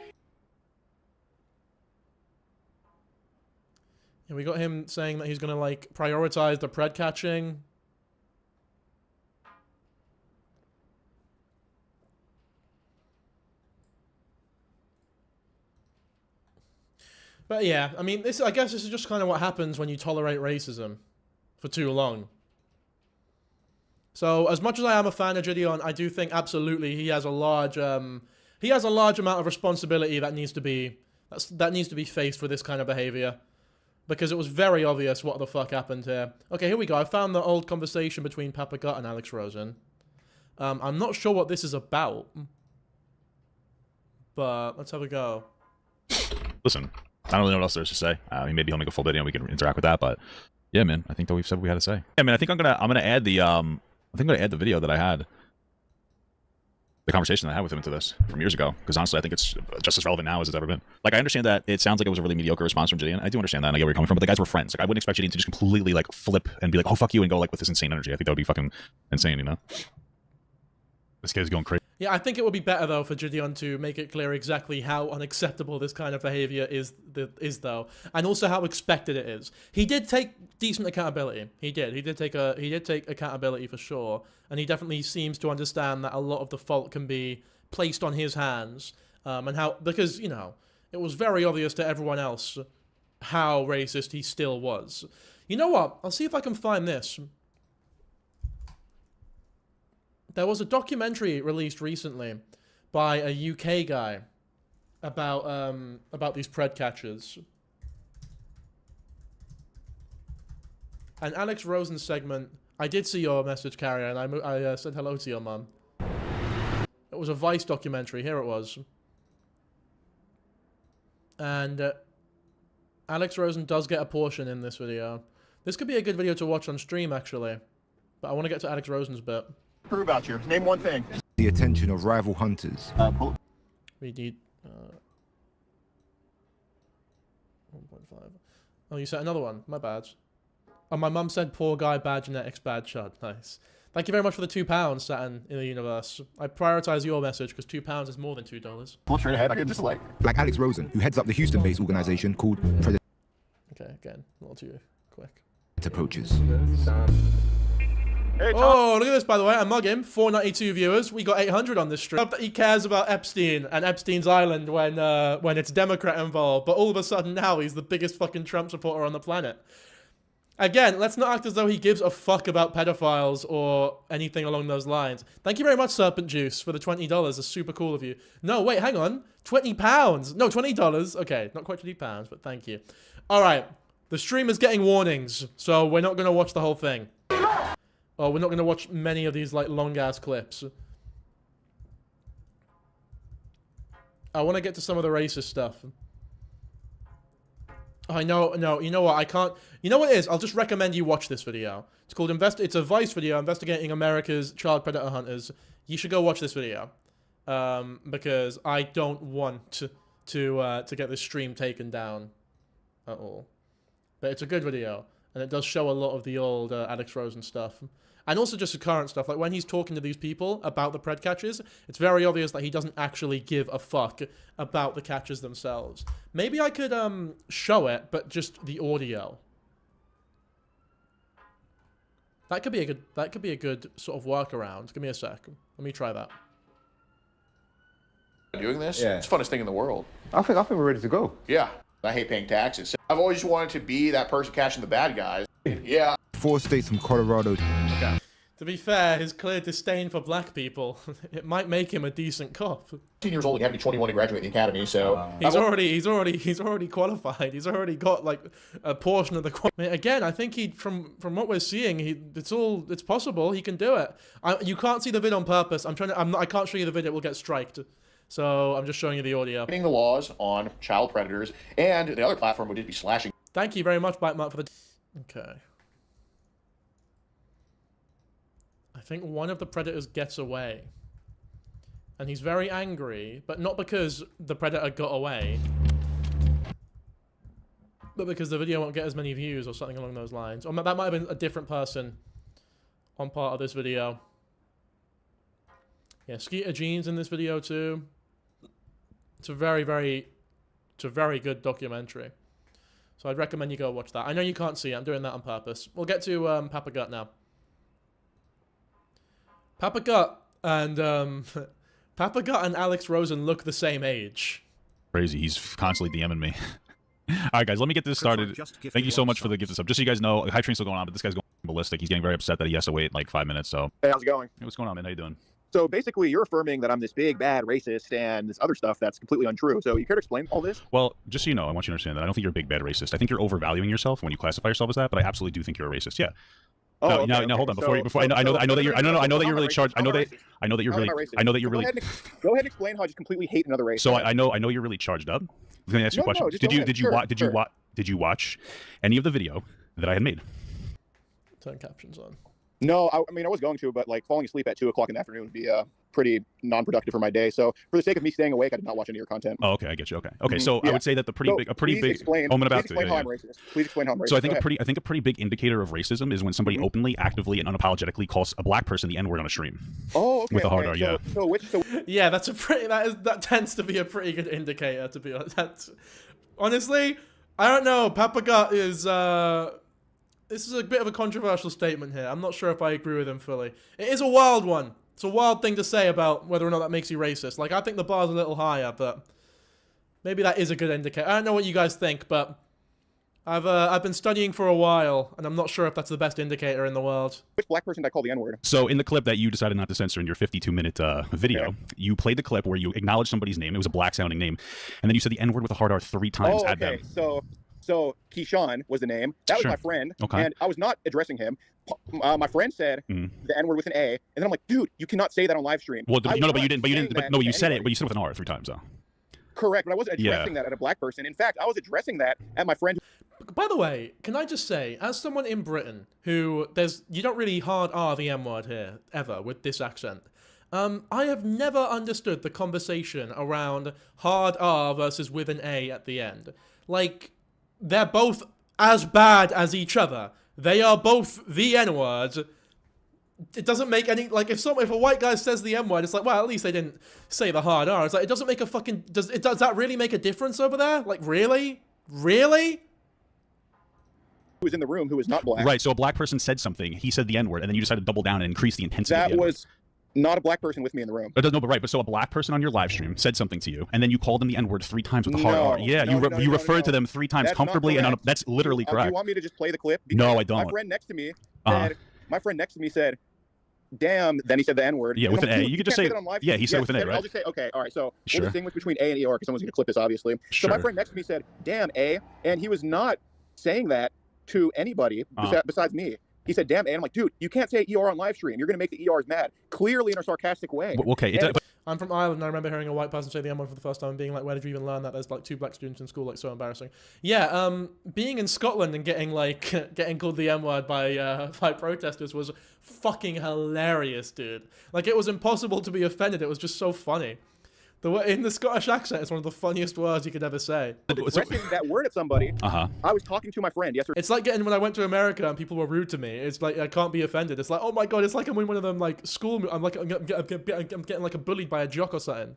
And we got him saying that he's gonna, like, prioritize the pred catching. But yeah, I mean, I guess this is just kind of what happens when you tolerate racism for too long. So, as much as I am a fan of Jidion, I do think absolutely he has a large amount of responsibility that needs to be faced with this kind of behavior, because it was very obvious what the fuck happened here. Okay, here we go. I found the old conversation between Papa Gut and Alex Rosen. I'm not sure what this is about, but let's have a go. Listen, I don't really know what else there is to say. Maybe he'll make a full video and we can interact with that. But yeah, man, I think that we've said what we had to say. Yeah, man, I think I'm gonna add the video that I had, the conversation that I had with him into this from years ago. Because honestly, I think it's just as relevant now as it's ever been. Like, I understand that it sounds like it was a really mediocre response from Jidion. I do understand that, and I get where you're coming from. But the guys were friends. Like, I wouldn't expect Jidion to just completely like flip and be like, "Oh fuck you," and go like with this insane energy. I think that would be fucking insane, you know? This guy's going crazy. Yeah, I think it would be better, though, for Jidion to make it clear exactly how unacceptable this kind of behavior is though, and also how expected it is. He did take decent accountability. He did take accountability for sure, and he definitely seems to understand that a lot of the fault can be placed on his hands, because, you know, it was very obvious to everyone else how racist he still was. You know what? I'll see if I can find this. There was a documentary released recently by a UK guy about these pred catchers. And Alex Rosen's segment, I did see your message, Carrier, and I said hello to your mum. It was a Vice documentary. Here it was. And Alex Rosen does get a portion in this video. This could be a good video to watch on stream, actually. But I want to get to Alex Rosen's bit. Prove about you. Name one thing. The attention of rival hunters. We need 1.5. Oh, you said another one. My bad. Oh, my mum said poor guy, bad genetics, bad chud. Nice. Thank you very much for the £2, Saturn in the universe. I prioritize your message because £2 is more than $2. Pull straight ahead. I could just like Alex Rosen, who heads up the Houston-based organization called Okay, again, a little too quick. Approaches. Hey, oh, look at this, by the way. I mug him. 492 viewers. We got 800 on this stream. He cares about Epstein and Epstein's Island when it's Democrat involved. But all of a sudden now he's the biggest fucking Trump supporter on the planet. Again, let's not act as though he gives a fuck about pedophiles or anything along those lines. Thank you very much, Serpent Juice, for the $20. That's super cool of you. No, wait, hang on. £20. No, $20. Okay, not quite £20, but thank you. All right. The stream is getting warnings, so we're not going to watch the whole thing. Oh, we're not going to watch many of these, like, long-ass clips. I want to get to some of the racist stuff. I know, no, you know what, I can't... You know what it is? I'll just recommend you watch this video. It's called... It's a Vice video investigating America's child predator hunters. You should go watch this video. because I don't want to get this stream taken down at all. But it's a good video, and it does show a lot of the old Alex Rosen stuff. And also just the current stuff, like when he's talking to these people about the pred catches, it's very obvious that he doesn't actually give a fuck about the catches themselves. Maybe I could show it, but just the audio. That could be a good sort of workaround. Give me a sec. Let me try that. Doing this, Yeah. it's the funnest thing in the world. I think we're ready to go. Yeah, I hate paying taxes. I've always wanted to be that person catching the bad guys. Yeah. 4 states from Colorado. Okay. To be fair, his clear disdain for black people, it might make him a decent cop. 18 years old, you have to be 21 to graduate the academy, so He's already qualified. He's already got like a portion of the. Again, I think from what we're seeing, it's possible he can do it. You can't see the vid on purpose. I can't show you the video. It will get striked. So I'm just showing you the audio. the laws on child predators, and the other platform would just be slashing. Thank you very much, Bite Mark, for the. Okay. I think one of the predators gets away. And he's very angry, but not because the predator got away, but because the video won't get as many views or something along those lines. Or that might have been a different person on part of this video. Yeah, Skeeter Jean's in this video too. It's a very good documentary. So I'd recommend you go watch that. I know you can't see it. I'm doing that on purpose. We'll get to Papa Gut now. Papa Gut and Papa Gut and Alex Rosen look the same age. Crazy. He's constantly DMing me. All right, guys, let me get this started. Thank you so much for the gift sub. Just so you guys know, hype train's still going on, but this guy's going ballistic. He's getting very upset that he has to wait like 5 minutes. So, hey, how's it going? Hey, what's going on, man? How you doing? So basically, you're affirming that I'm this big, bad racist and this other stuff that's completely untrue. So you care to explain all this? Well, just so you know, I want you to understand that I don't think you're a big, bad racist. I think you're overvaluing yourself when you classify yourself as that, but I absolutely do think you're a racist. Yeah. Oh, no, okay. Hold on. I know that you're really charged. I know that you're really. Go ahead and explain how I just completely hate another race. So I know you're really charged up. Let me ask you a question. Did you watch any of the video that I had made? Turn captions on. No, I mean I was going to, but like falling asleep at 2 o'clock in the afternoon would be pretty non-productive for my day. So for the sake of me staying awake, I did not watch any of your content. Oh, okay, I get you. Okay. So I would say that a pretty big. Please explain how I'm racist. Please explain how I'm racist. So I think a pretty big indicator of racism is when somebody openly, actively, and unapologetically calls a black person the N-word on a stream. Oh, okay. With a hard R, yeah. Yeah, that tends to be a pretty good indicator, to be honest. Honestly, I don't know. Papa Gut is this is a bit of a controversial statement here. I'm not sure if I agree with him fully. It is a wild one. It's a wild thing to say about whether or not that makes you racist. Like, I think the bar's a little higher, but maybe that is a good indicator. I don't know what you guys think, but I've been studying for a while, and I'm not sure if that's the best indicator in the world. Which black person did I call the N-word? So in the clip that you decided not to censor in your 52-minute video, you played the clip where you acknowledged somebody's name. It was a black-sounding name, and then you said the N-word with a hard R 3 times at them. So Keyshawn was the name. That was my friend, and I was not addressing him. My friend said the N-word with an A, and then I'm like, dude, you cannot say that on live stream. Well, you said it with an R 3 times though. Correct, but I wasn't addressing that at a black person. In fact, I was addressing that at my friend. By the way, can I just say, as someone in Britain who you don't really hard R the M-word here ever with this accent. I have never understood the conversation around hard R versus with an A at the end. Like, they're both as bad as each other. They are both the N-word. It doesn't make any, like, if a white guy says the M-word, it's like, well, at least they didn't say the hard R. It's like, it doesn't make a fucking, does that really make a difference over there? Like, really? Really? Who was in the room who was not black. Right, so a black person said something, he said the N-word, and then you decided to double down and increase the intensity of the N-word. That was not a black person with me in the room. But so a black person on your live stream said something to you, and then you called them the N-word 3 times with the hard R. Yeah, you referred to them 3 times that's comfortably, and that's literally correct. Do you want me to just play the clip? Because no, I don't. My friend next to me said, damn, then he said the N-word. Yeah, with an A. You could just say, yeah, he said it with an A, right? I'll just say, okay, all right, so we'll distinguish between A and ER, because someone's going to clip this, obviously. So my friend next to me said, damn, A, and he was not saying that to anybody besides me. He said, damn, A. I'm like, dude, you can't say ER on live stream. You're going to make the ERs mad. Clearly in a sarcastic way. Okay. I'm from Ireland, and I remember hearing a white person say the M-word for the first time and being like, where did you even learn that? There's like 2 black students in school, like so embarrassing. Yeah, being in Scotland and getting like, getting called the M-word by protesters was fucking hilarious, dude. Like, it was impossible to be offended, it was just so funny. In the Scottish accent, it's one of the funniest words you could ever say. Addressing that word at somebody. I was talking to my friend yesterday. It's like when I went to America and people were rude to me. It's like I can't be offended. It's like, oh my god, it's like I'm in one of them like school. I'm getting like bullied by a jock or something.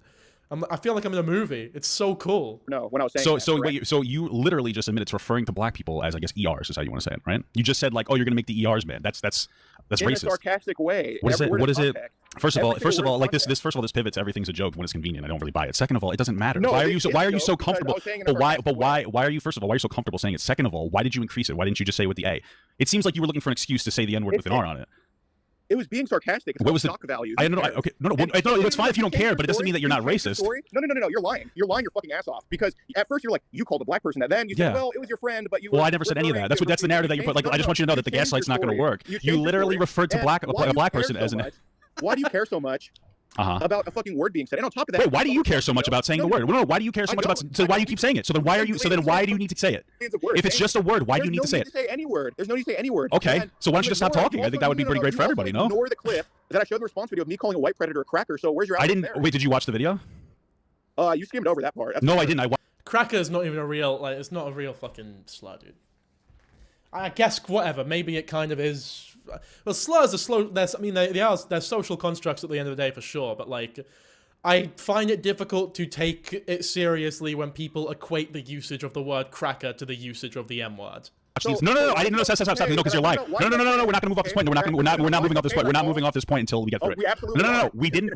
I feel like I'm in a movie. It's so cool. No, when I was saying so you literally just admitted to referring to black people as, I guess, ERs is how you want to say it, right? You just said like, oh, you're gonna make the ERs man. That's in racist. a sarcastic way. What is it? What is it? First of all, like this this pivots. Everything's a joke when it's convenient. I don't really buy it. Second of all, it doesn't matter. No, why are you so because comfortable? I was saying it in a But why are you, first of all, why are you so comfortable saying it? Second of all, why did you increase it? Why didn't you just say it with the A? It seems like you were looking for an excuse to say the N-word with an R on it. It was being sarcastic. It's What was the shock value? I don't know. Okay, no, it's fine if you don't care, but it doesn't mean that you're not racist. No, you're lying. You're lying your fucking ass off, because at first you're like, you called a black person that, then you said, well, it was your friend, but you. Well, I never said any of that. That's the narrative that you put. Like, I just want you to know that the gaslight's not going to work. You literally referred to a black person as an. Why do you care so much? About a fucking word being said, and on top of that, wait, why do you care so much about saying the word? No, why do you care so much about? So why do you keep saying it? So then why are you? So then why do you need to say it? If it's just a word, why do you need to say it? There's no need to say any word. There's no need to say any word. Okay, so why don't you just stop talking? I think that would be pretty great for everybody. No. Ignore the clip that I showed the response video of me calling a white predator a cracker. So where's your? I didn't. Wait, did you watch the video? You skimmed over that part. No, I didn't. Cracker is not even a real, like, it's not a real fucking slur, dude. I guess whatever. Maybe it kind of is. Well, slurs are slow. I mean, they're social constructs at the end of the day for sure. But like, I find it difficult to take it seriously when people equate the usage of the word cracker to the usage of the M word. No, I didn't know. Stop, because you're lying. No, we're not going to move off this point. We're not moving off this point. We're not moving off this point until we get through it. No, we didn't.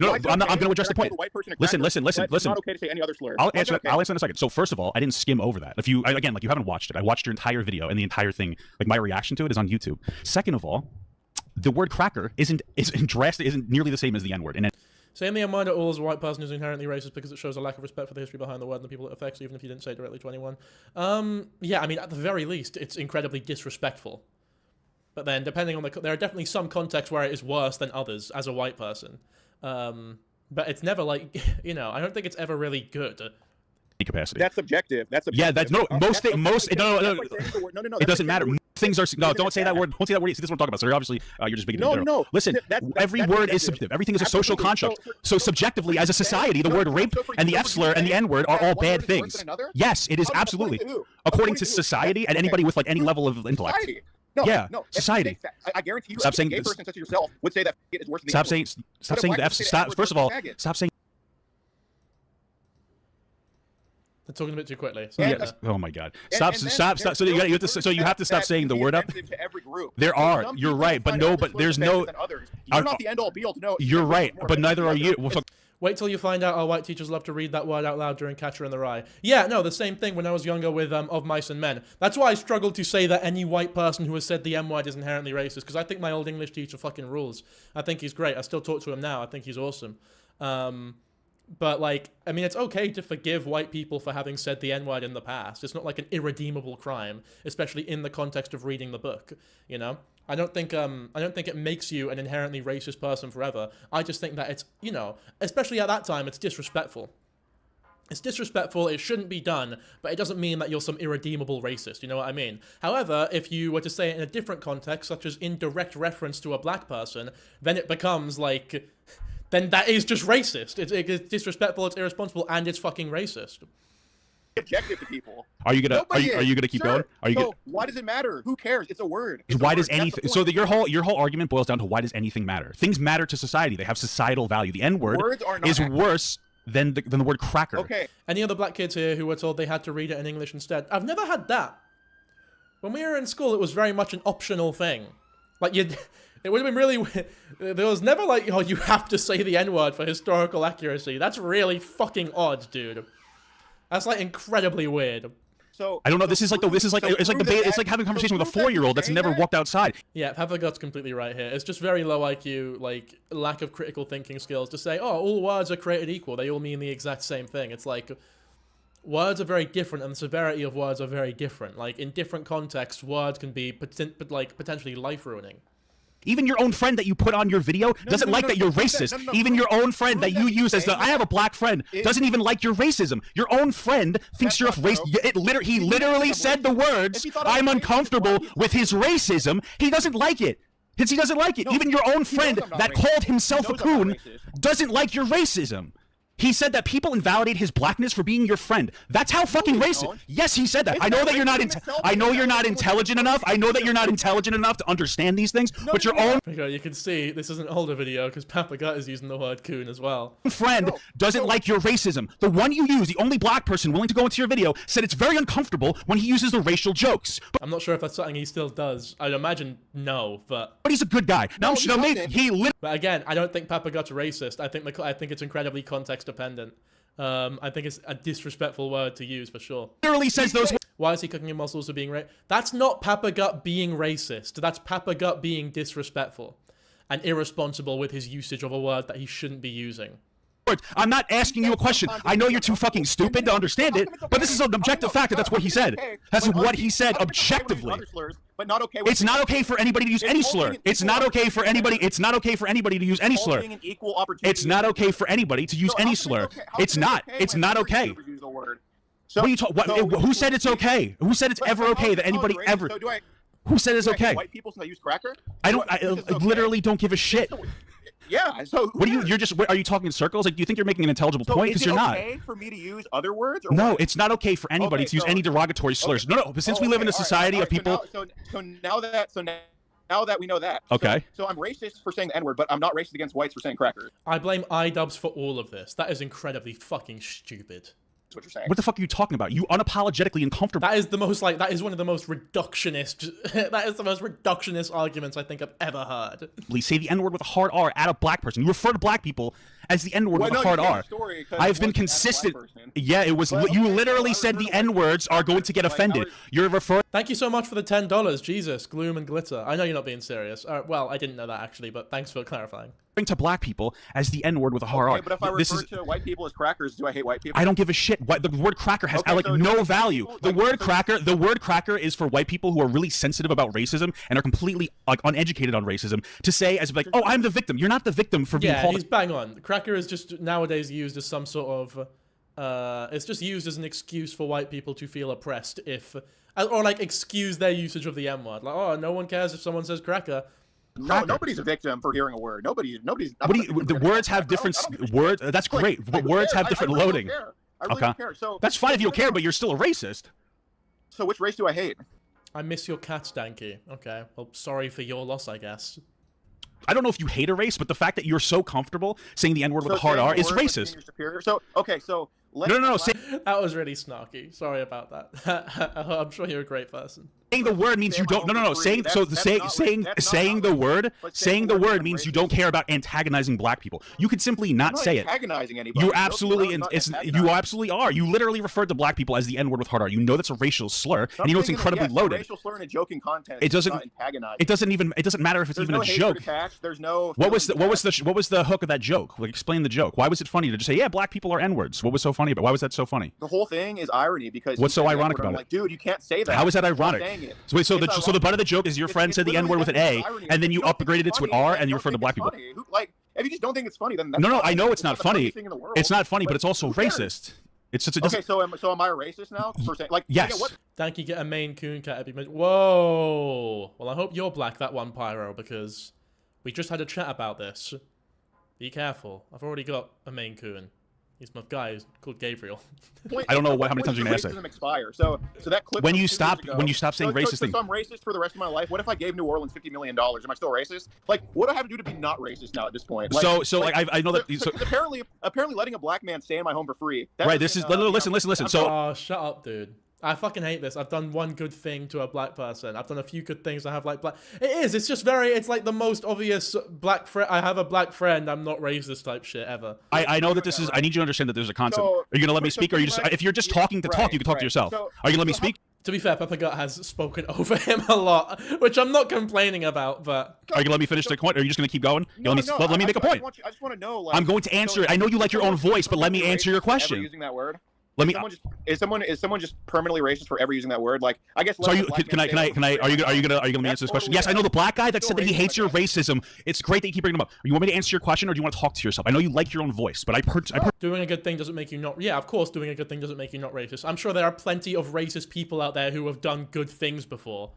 No, I'm going to address the point. Listen. It's not okay to say any other slur. I'll answer in a second. So first of all, I didn't skim over that. If you again, like, you haven't watched it, I watched your entire video, and the entire thing, like, my reaction to it is on YouTube. Second of all, the word cracker isn't nearly the same as the N-word. And saying the M-word at all as a white person is inherently racist because it shows a lack of respect for the history behind the word and the people it affects, even if you didn't say it directly to anyone. Yeah, I mean, at the very least, it's incredibly disrespectful. But then, depending on there are definitely some contexts where it is worse than others as a white person. But it's never like, I don't think it's ever really good. Capacity. That's subjective. Yeah, that's no. It doesn't matter. Things are don't say that word. Don't say that word. See, this is what I'm talking about. So obviously, you're just beginning. No. Listen, every word is subjective. Everything is a social construct. So subjectively, as a society, the word rape and the F slur and the N word are all bad things. Yes, it is absolutely. According to society and anybody with like any level of intellect. No, society. I guarantee you, stop saying a gay person such as yourself would say that is worse than Stop saying the F. Stop. First of all, stop saying. They're talking a bit too quickly. Yes. Oh my God! Stop! So you have to stop saying the word up. There are. You're right, but there's no. You're not the end all be all to know. You're right, but neither are you. Wait till you find out our white teachers love to read that word out loud during Catcher in the Rye. Yeah, no, the same thing when I was younger with Of Mice and Men. That's why I struggled to say that any white person who has said the M word is inherently racist, because I think my old English teacher fucking rules. I think he's great. I still talk to him now. I think he's awesome. But, like, I mean, it's okay to forgive white people for having said the N-word in the past. It's not like an irredeemable crime, especially in the context of reading the book, I don't think it makes you an inherently racist person forever. I just think that it's, especially at that time, it's disrespectful. It's disrespectful, it shouldn't be done, but it doesn't mean that you're some irredeemable racist, you know what I mean? However, if you were to say it in a different context, such as in direct reference to a black person, then it becomes like... then that is just racist. It's disrespectful, it's irresponsible, and it's fucking racist. Objective to people. Are you gonna keep going? Why does it matter? Who cares? It's a word. Why does anything? So your whole argument boils down to why does anything matter? Things matter to society. They have societal value. The N-word is worse than the word cracker. Okay. Any other black kids here who were told they had to read it in English instead? I've never had that. When we were in school, it was very much an optional thing. Like it would have been really. There was never like, you have to say the N-word for historical accuracy. That's really fucking odd, dude. That's like incredibly weird. So I don't know. It's like having a conversation with a 4-year-old that's never walked outside. Yeah, Havergot's completely right here. It's just very low IQ, like lack of critical thinking skills to say, all words are created equal. They all mean the exact same thing. It's like words are very different, and the severity of words are very different. Like in different contexts, words can be potentially life ruining. Even your own friend that you put on your video doesn't like that you're racist. Even your own friend that you use as I have a black friend doesn't even like your racism. Your own friend thinks you're a racist. He literally said the words, "I'm uncomfortable with his racism." He doesn't like it. He doesn't like it. Even your own friend that called himself a coon doesn't like your racism. He said that people invalidate his blackness for being your friend. That's how fucking racist. Yes, he said that. I know that you're not. I know you're not intelligent enough. I know that you're not intelligent enough to understand these things. But your own you can see this is an older video because Papa Gut is using the word coon as well. Friend doesn't like your racism. The one you use, the only black person willing to go into your video, said it's very uncomfortable when he uses the racial jokes. I'm not sure if that's something he still does. I'd imagine no, but he's a good guy. Now, but again, I don't think Papa Gut's racist. I think it's incredibly context dependent. I think it's a disrespectful word to use for sure. Literally says those. Why is he cooking your muscles for being That's not Papa Gut being racist. That's Papa Gut being disrespectful and irresponsible with his usage of a word that he shouldn't be using. I'm not asking you a question. I know you're too fucking stupid to understand it, but this is an objective fact that that's what he said. That's what he said objectively. But not okay. It's not okay for anybody to use any slur. It's not okay for anybody. It's not okay for anybody to use any slur. It's not okay for anybody to use any slur. It's not. It's not okay. What are you talking? Who said it's okay? Who said it's ever okay that anybody ever? Who said it's okay? White people since I use cracker? I literally don't give a shit. Yeah. So what do you? You're just. Are you talking in circles? Like, do you think you're making an intelligible point? Because you're not. Is it okay for me to use other words? Or no, it's not okay for anybody to use any derogatory slurs. No. But since we live in a society of people. So now that we know that. Okay. So I'm racist for saying the N-word, but I'm not racist against whites for saying crackers. I blame iDubbbz for all of this. That is incredibly fucking stupid. That's what you're saying. What the fuck are you talking about? You unapologetically uncomfortable. That is the most that is one of the most reductionist. That is the most reductionist arguments I think I've ever heard. Please say the N-word with a hard R at a black person. You refer to black people as the N-word with a hard R. I've been consistent. Yeah, it was. You literally said the N-words are going to get offended. You're referring. Thank you so much for the $10. Jesus, gloom and glitter. I know you're not being serious. Well, I didn't know that actually, but thanks for clarifying. To black people as the N-word with a hard R. But if I refer to white people as crackers, do I hate white people? I don't give a shit. The word cracker has no value. The word cracker is for white people who are really sensitive about racism and are completely uneducated on racism to say as like, oh, I'm the victim. You're not the victim for being called. Yeah, he's bang on. Cracker is just nowadays used as some sort of it's just used as an excuse for white people to feel oppressed or like excuse their usage of the M-word. Like, oh, no one cares if someone says cracker. No, nobody's a victim for hearing a word. Nobody's. The words have different words. That's great, but words have different loading. I really don't care. So that's fine if you don't care, but you're still a racist. So which race do I hate? I miss your cat, Stanky. Okay, well, sorry for your loss, I guess. I don't know if you hate a race, but the fact that you're so comfortable saying the N-word with a hard R is racist. So okay, so no. That was really snarky. Sorry about that. I'm sure you're a great person. Saying the word means you don't. No. Saying the word means you don't care about antagonizing black people. You could simply not say it. Antagonizing anybody. You absolutely, you absolutely are. You literally referred to black people as the N-word with hard R. You know that's a racial slur, and you know it's incredibly loaded. Racial slur in a joking context. It doesn't matter if it's even a joke. There's no. What was the hook of that joke? Like, explain the joke. Why was it funny to just say, yeah, black people are N-words? What was so funny about? Why was that so funny? The whole thing is irony because. What's so ironic about it? Like, dude, you can't say that. How is that ironic? So the butt of the joke is your friend said the N-word with an A, and then you upgraded it to an R, and you refer to black people. Like, if you just don't think it's funny, then no, I know it's not funny. It's not funny, but it's also racist. It's just okay. So am I a racist now? For saying, like, yes. Thank you. Get a Maine Coon cat. Whoa. Well, I hope you're black, that one, Pyro, because we just had a chat about this. Be careful. I've already got a Maine Coon. He's my guy. He's called Gabriel. I don't know how many times you're gonna say. Expire. So that clip. When you stop saying racist things. So I'm racist for the rest of my life. What if I gave New Orleans $50 million? Am I still racist? Like, what do I have to do to be not racist now at this point? Like, I know that. So, apparently, letting a black man stay in my home for free. Right. This is listen. So. Shut up, dude. I fucking hate this. I've done one good thing to a black person. I've done a few good things. I have like black. It's just it's like the most obvious black friend. I have a black friend. I'm not racist type shit ever. I know that this is. I need you to understand that there's a concept. Are you gonna let me speak, or are you just? If you're just talking to talk, you can talk to yourself. Are you gonna let me speak? To be fair, Papa Gut has spoken over him a lot, which I'm not complaining about. But are you gonna let me finish the point, or are you just gonna keep going? Let me make a point. I just want to know. I'm going to answer it. I know you like your own voice, but let me answer your question. Using that word. Let me. Is someone just permanently racist for ever using that word? Like, I guess. So are you gonna answer this question? Yes, I know the black guy that said that he hates your racism. It's great that you keep bringing him up. You want me to answer your question, or do you want to talk to yourself? I know you like your own voice, but doing a good thing doesn't make you not. Yeah, of course, doing a good thing doesn't make you not racist. I'm sure there are plenty of racist people out there who have done good things before.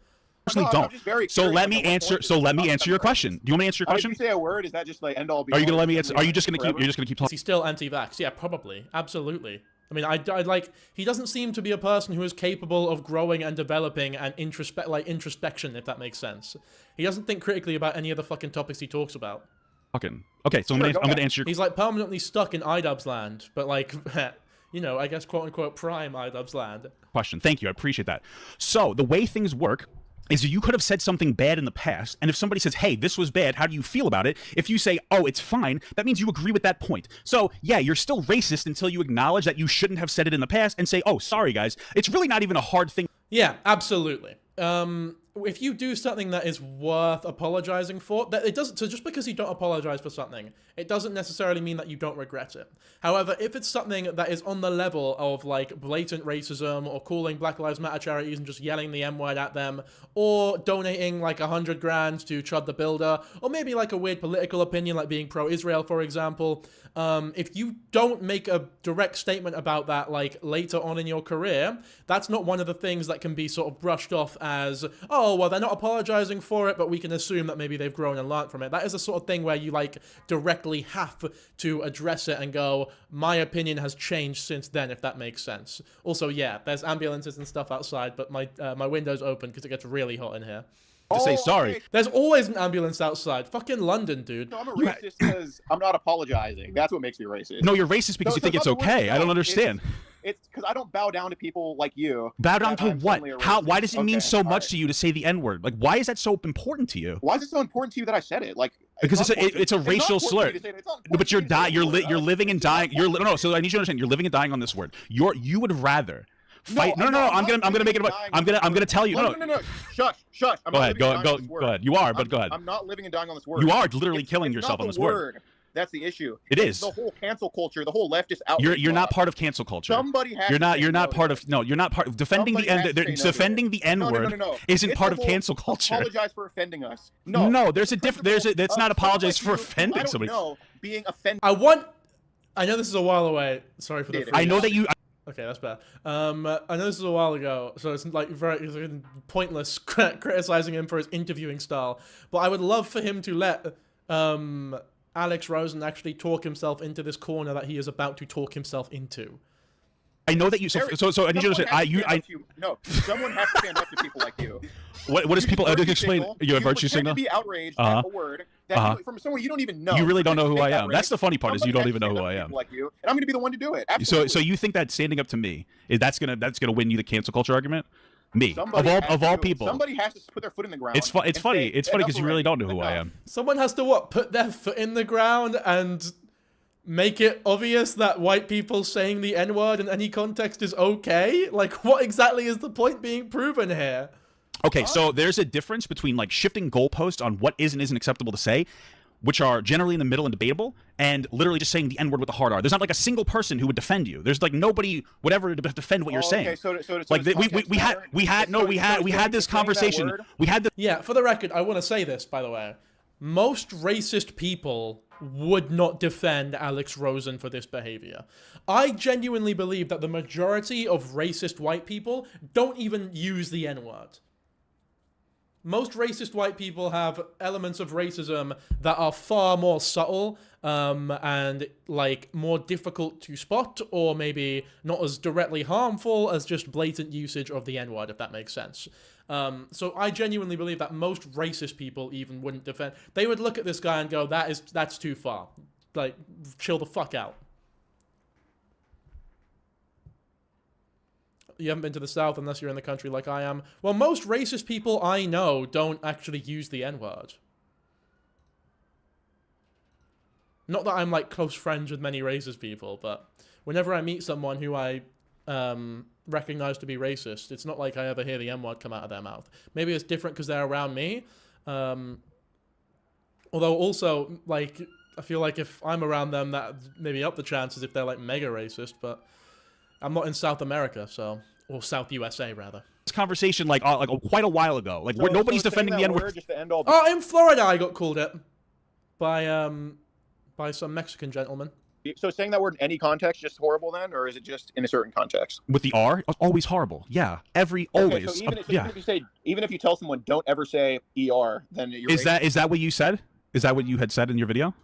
personally don't. So let me answer. So let me answer your question. Do you want me to answer your question? If you say a word, is that just like end all? Are you gonna let me answer? Are you just gonna keep? You're just gonna keep talking? Is he still anti-vax? Yeah, probably, absolutely. I mean, I like. He doesn't seem to be a person who is capable of growing and developing and introspection, if that makes sense. He doesn't think critically about any of the fucking topics he talks about. Fucking okay. So I'm gonna answer. He's like permanently stuck in iDubbbz land, but like, you know, I guess quote unquote prime iDubbbz land. Question. Thank you. I appreciate that. So the way things work is you could have said something bad in the past, and if somebody says, hey, this was bad, how do you feel about it? If you say, oh, it's fine, that means you agree with that point. So, yeah, you're still racist until you acknowledge that you shouldn't have said it in the past and say, oh, sorry, guys. It's really not even a hard thing. Yeah, absolutely. If you do something that is worth apologizing for, that it doesn't. So just because you don't apologize for something, it doesn't necessarily mean that you don't regret it. However, if it's something that is on the level of like blatant racism, or calling Black Lives Matter charities and just yelling the M-word at them, or donating like 100 grand to Chud the Builder, or maybe like a weird political opinion like being pro-Israel, for example, if you don't make a direct statement about that like later on in your career, that's not one of the things that can be sort of brushed off as, oh, well, they're not apologizing for it, but we can assume that maybe they've grown and learned from it. That is the sort of thing where you like directly have to address it and go, my opinion has changed since then, if that makes sense. Also, yeah, there's ambulances and stuff outside, but my window's open because it gets really hot in here. To say sorry. Okay. There's always an ambulance outside. Fucking London, dude. No, I'm a racist because I'm not apologizing. That's what makes me racist. No, you're racist because you think it's okay. I don't understand. It's because I don't bow down to people like you. Bow down to what? How? Why does it mean so much to you to say the N-word? Like, why is that so important to you? Why is it so important to you that I said it? Like, because it's a racial slur. No, but you're living and dying. No. So I need you to understand. You're living and dying on this word. You would rather fight. No. I'm gonna make it about. I'm gonna tell you. No. Shush. Go ahead. Go ahead. You are, but go ahead. I'm not living and dying on this word. You are literally killing yourself on this word. That's the issue. It is the whole cancel culture, the whole leftist outrage. You're not part of cancel culture. Somebody has. You're not part of. No, you're not part of defending the N-word. Isn't part of cancel culture. Apologize for offending us. No, there's a difference. That's not apologize for offending somebody. No, being offended. I know this is a while away. Sorry for the. I know that you. Okay, that's bad. I know this is a while ago, so it's like very pointless criticizing him for his interviewing style. But I would love for him to let Alex Rosen actually talk himself into this corner that he is about to talk himself into. I know that you. So I need you to understand. No, someone has to stand up to people like you. What is people? Explain. You have virtue signal. To be outraged at a word that from someone you don't even know. You really don't know who I am. That's the funny part, is you don't even know who I am. Like you, and I'm going to be the one to do it. Absolutely. So you think that standing up to me that's gonna win you the cancel culture argument? Me, of all people. Somebody has to put their foot in the ground. It's funny because you really don't know who I am. Someone has to what? Put their foot in the ground and make it obvious that white people saying the N-word in any context is okay? Like, what exactly is the point being proven here? Okay, so there's a difference between like shifting goalposts on what is and isn't acceptable to say, which are generally in the middle and debatable, and literally just saying the N-word with a hard R. There's not like a single person who would defend you. There's like nobody would ever defend what you're saying. Okay, so like we had this conversation. Yeah, for the record, I want to say this, by the way. Most racist people would not defend Alex Rosen for this behavior. I genuinely believe that the majority of racist white people don't even use the N-word. Most racist white people have elements of racism that are far more subtle and like more difficult to spot, or maybe not as directly harmful as just blatant usage of the N-word, if that makes sense. So I genuinely believe that most racist people even wouldn't defend. They would look at this guy and go, that's too far. Like, chill the fuck out. You haven't been to the South unless you're in the country like I am. Well, most racist people I know don't actually use the N-word. Not that I'm like close friends with many racist people, but whenever I meet someone who I recognize to be racist, it's not like I ever hear the M-word come out of their mouth. Maybe it's different because they're around me. Although also, like, I feel like if I'm around them, that maybe up the chances if they're like mega racist, but I'm not in South America, so or South USA rather. This conversation like quite a while ago, like where nobody's defending the N-word. Oh, in Florida, I got called it by some Mexican gentleman. So saying that word in any context just horrible then, or is it just in a certain context? With the R, always horrible. Yeah, always. So even if you tell someone don't ever say ER, then you're is that what you said? Is that what you had said in your video?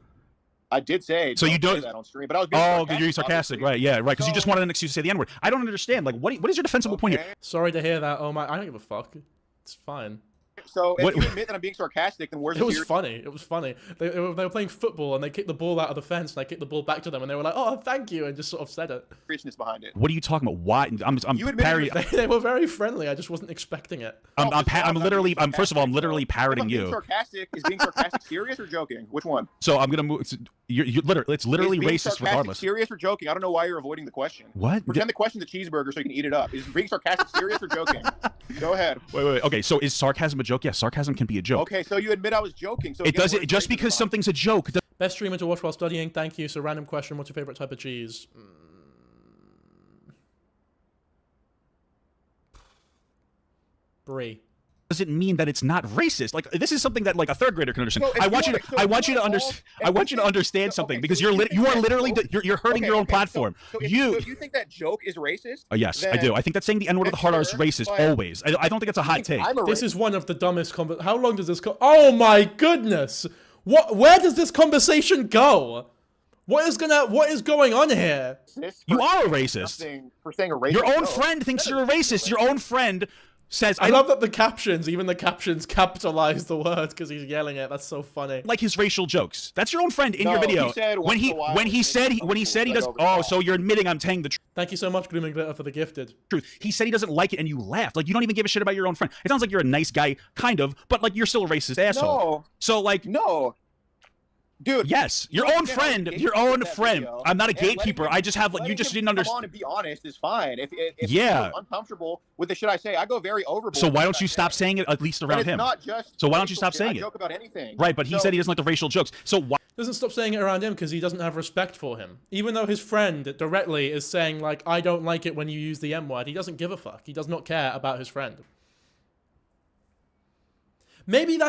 I did say. So you don't say that on stream, but I was being you're sarcastic, right? Yeah, right. Because you just wanted an excuse to say the N-word. I don't understand. Like, what is your defensible point here? Sorry to hear that. Oh my, I don't give a fuck. It's fine. So if you admit that I'm being sarcastic, then where's it was funny. It was funny. They were playing football and they kicked the ball out of the fence and I kicked the ball back to them and they were like, "Oh, thank you," and just sort of said it. Seriousness behind it. What are you talking about? Why? I'm parroting. They were very friendly. I just wasn't expecting it. I'm literally parroting you. Is being sarcastic serious or joking? Which one? So I'm gonna move. It's literally racist regardless. Serious or joking? I don't know why you're avoiding the question. What? Pretend the question's a cheeseburger so you can eat it up. Is being sarcastic serious or joking? Go ahead. Wait. Okay, so is sarcasm a joke? Yes, sarcasm can be a joke. Okay, so you admit I was joking. So it doesn't just because something's a joke. Best streamer to watch while studying. Thank you. So random question: what's your favorite type of cheese? Brie. Doesn't mean that it's not racist. Like this is something that like a third grader can understand. I want you to understand something because you are literally hurting your own platform. So you think that joke is racist? Yes, I do. I think that saying the N-word with the hard R is racist always. I don't think it's a hot take. This is one of the dumbest How long does this Oh my goodness! Where does this conversation go? What is going on here? You are a racist. For saying a racist. Your own friend thinks you're a racist. Your own friend says, I love that even the captions capitalize the word because he's yelling it. That's so funny. Like his racial jokes. That's your own friend in your video. When he said he does. Oh, so you're admitting I'm telling the truth. Thank you so much, Gloom and Glitter, for the gifted. Truth. He said he doesn't like it, and you laughed. Like you don't even give a shit about your own friend. It sounds like you're a nice guy, kind of, but like you're still a racist asshole. No. So like no. Dude, yes, your own friend. I'm not a gatekeeper. I just have like you just didn't understand. Come on and be honest is fine. If you're uncomfortable with the shit I say, I go very overboard. So why don't you stop saying it at least around him? Not just so why don't you stop saying it? I joke about anything. Right, but he said he doesn't like the racial jokes. So why doesn't stop saying it around him because he doesn't have respect for him. Even though his friend directly is saying like I don't like it when you use the M word, he doesn't give a fuck. He does not care about his friend. Maybe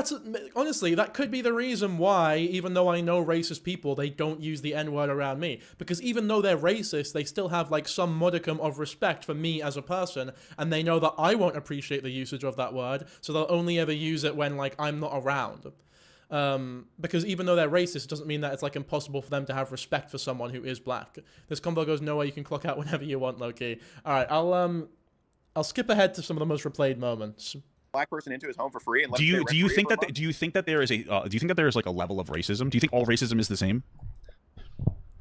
honestly, that could be the reason why, even though I know racist people, they don't use the N-word around me. Because even though they're racist, they still have, like, some modicum of respect for me as a person, and they know that I won't appreciate the usage of that word, so they'll only ever use it when, like, I'm not around. Because even though they're racist, it doesn't mean that it's, like, impossible for them to have respect for someone who is black. This combo goes nowhere, you can clock out whenever you want, Loki. Alright, I'll skip ahead to some of the most replayed moments. Black person into his home for free. And do you think that there is like a level of racism? Do you think all racism is the same?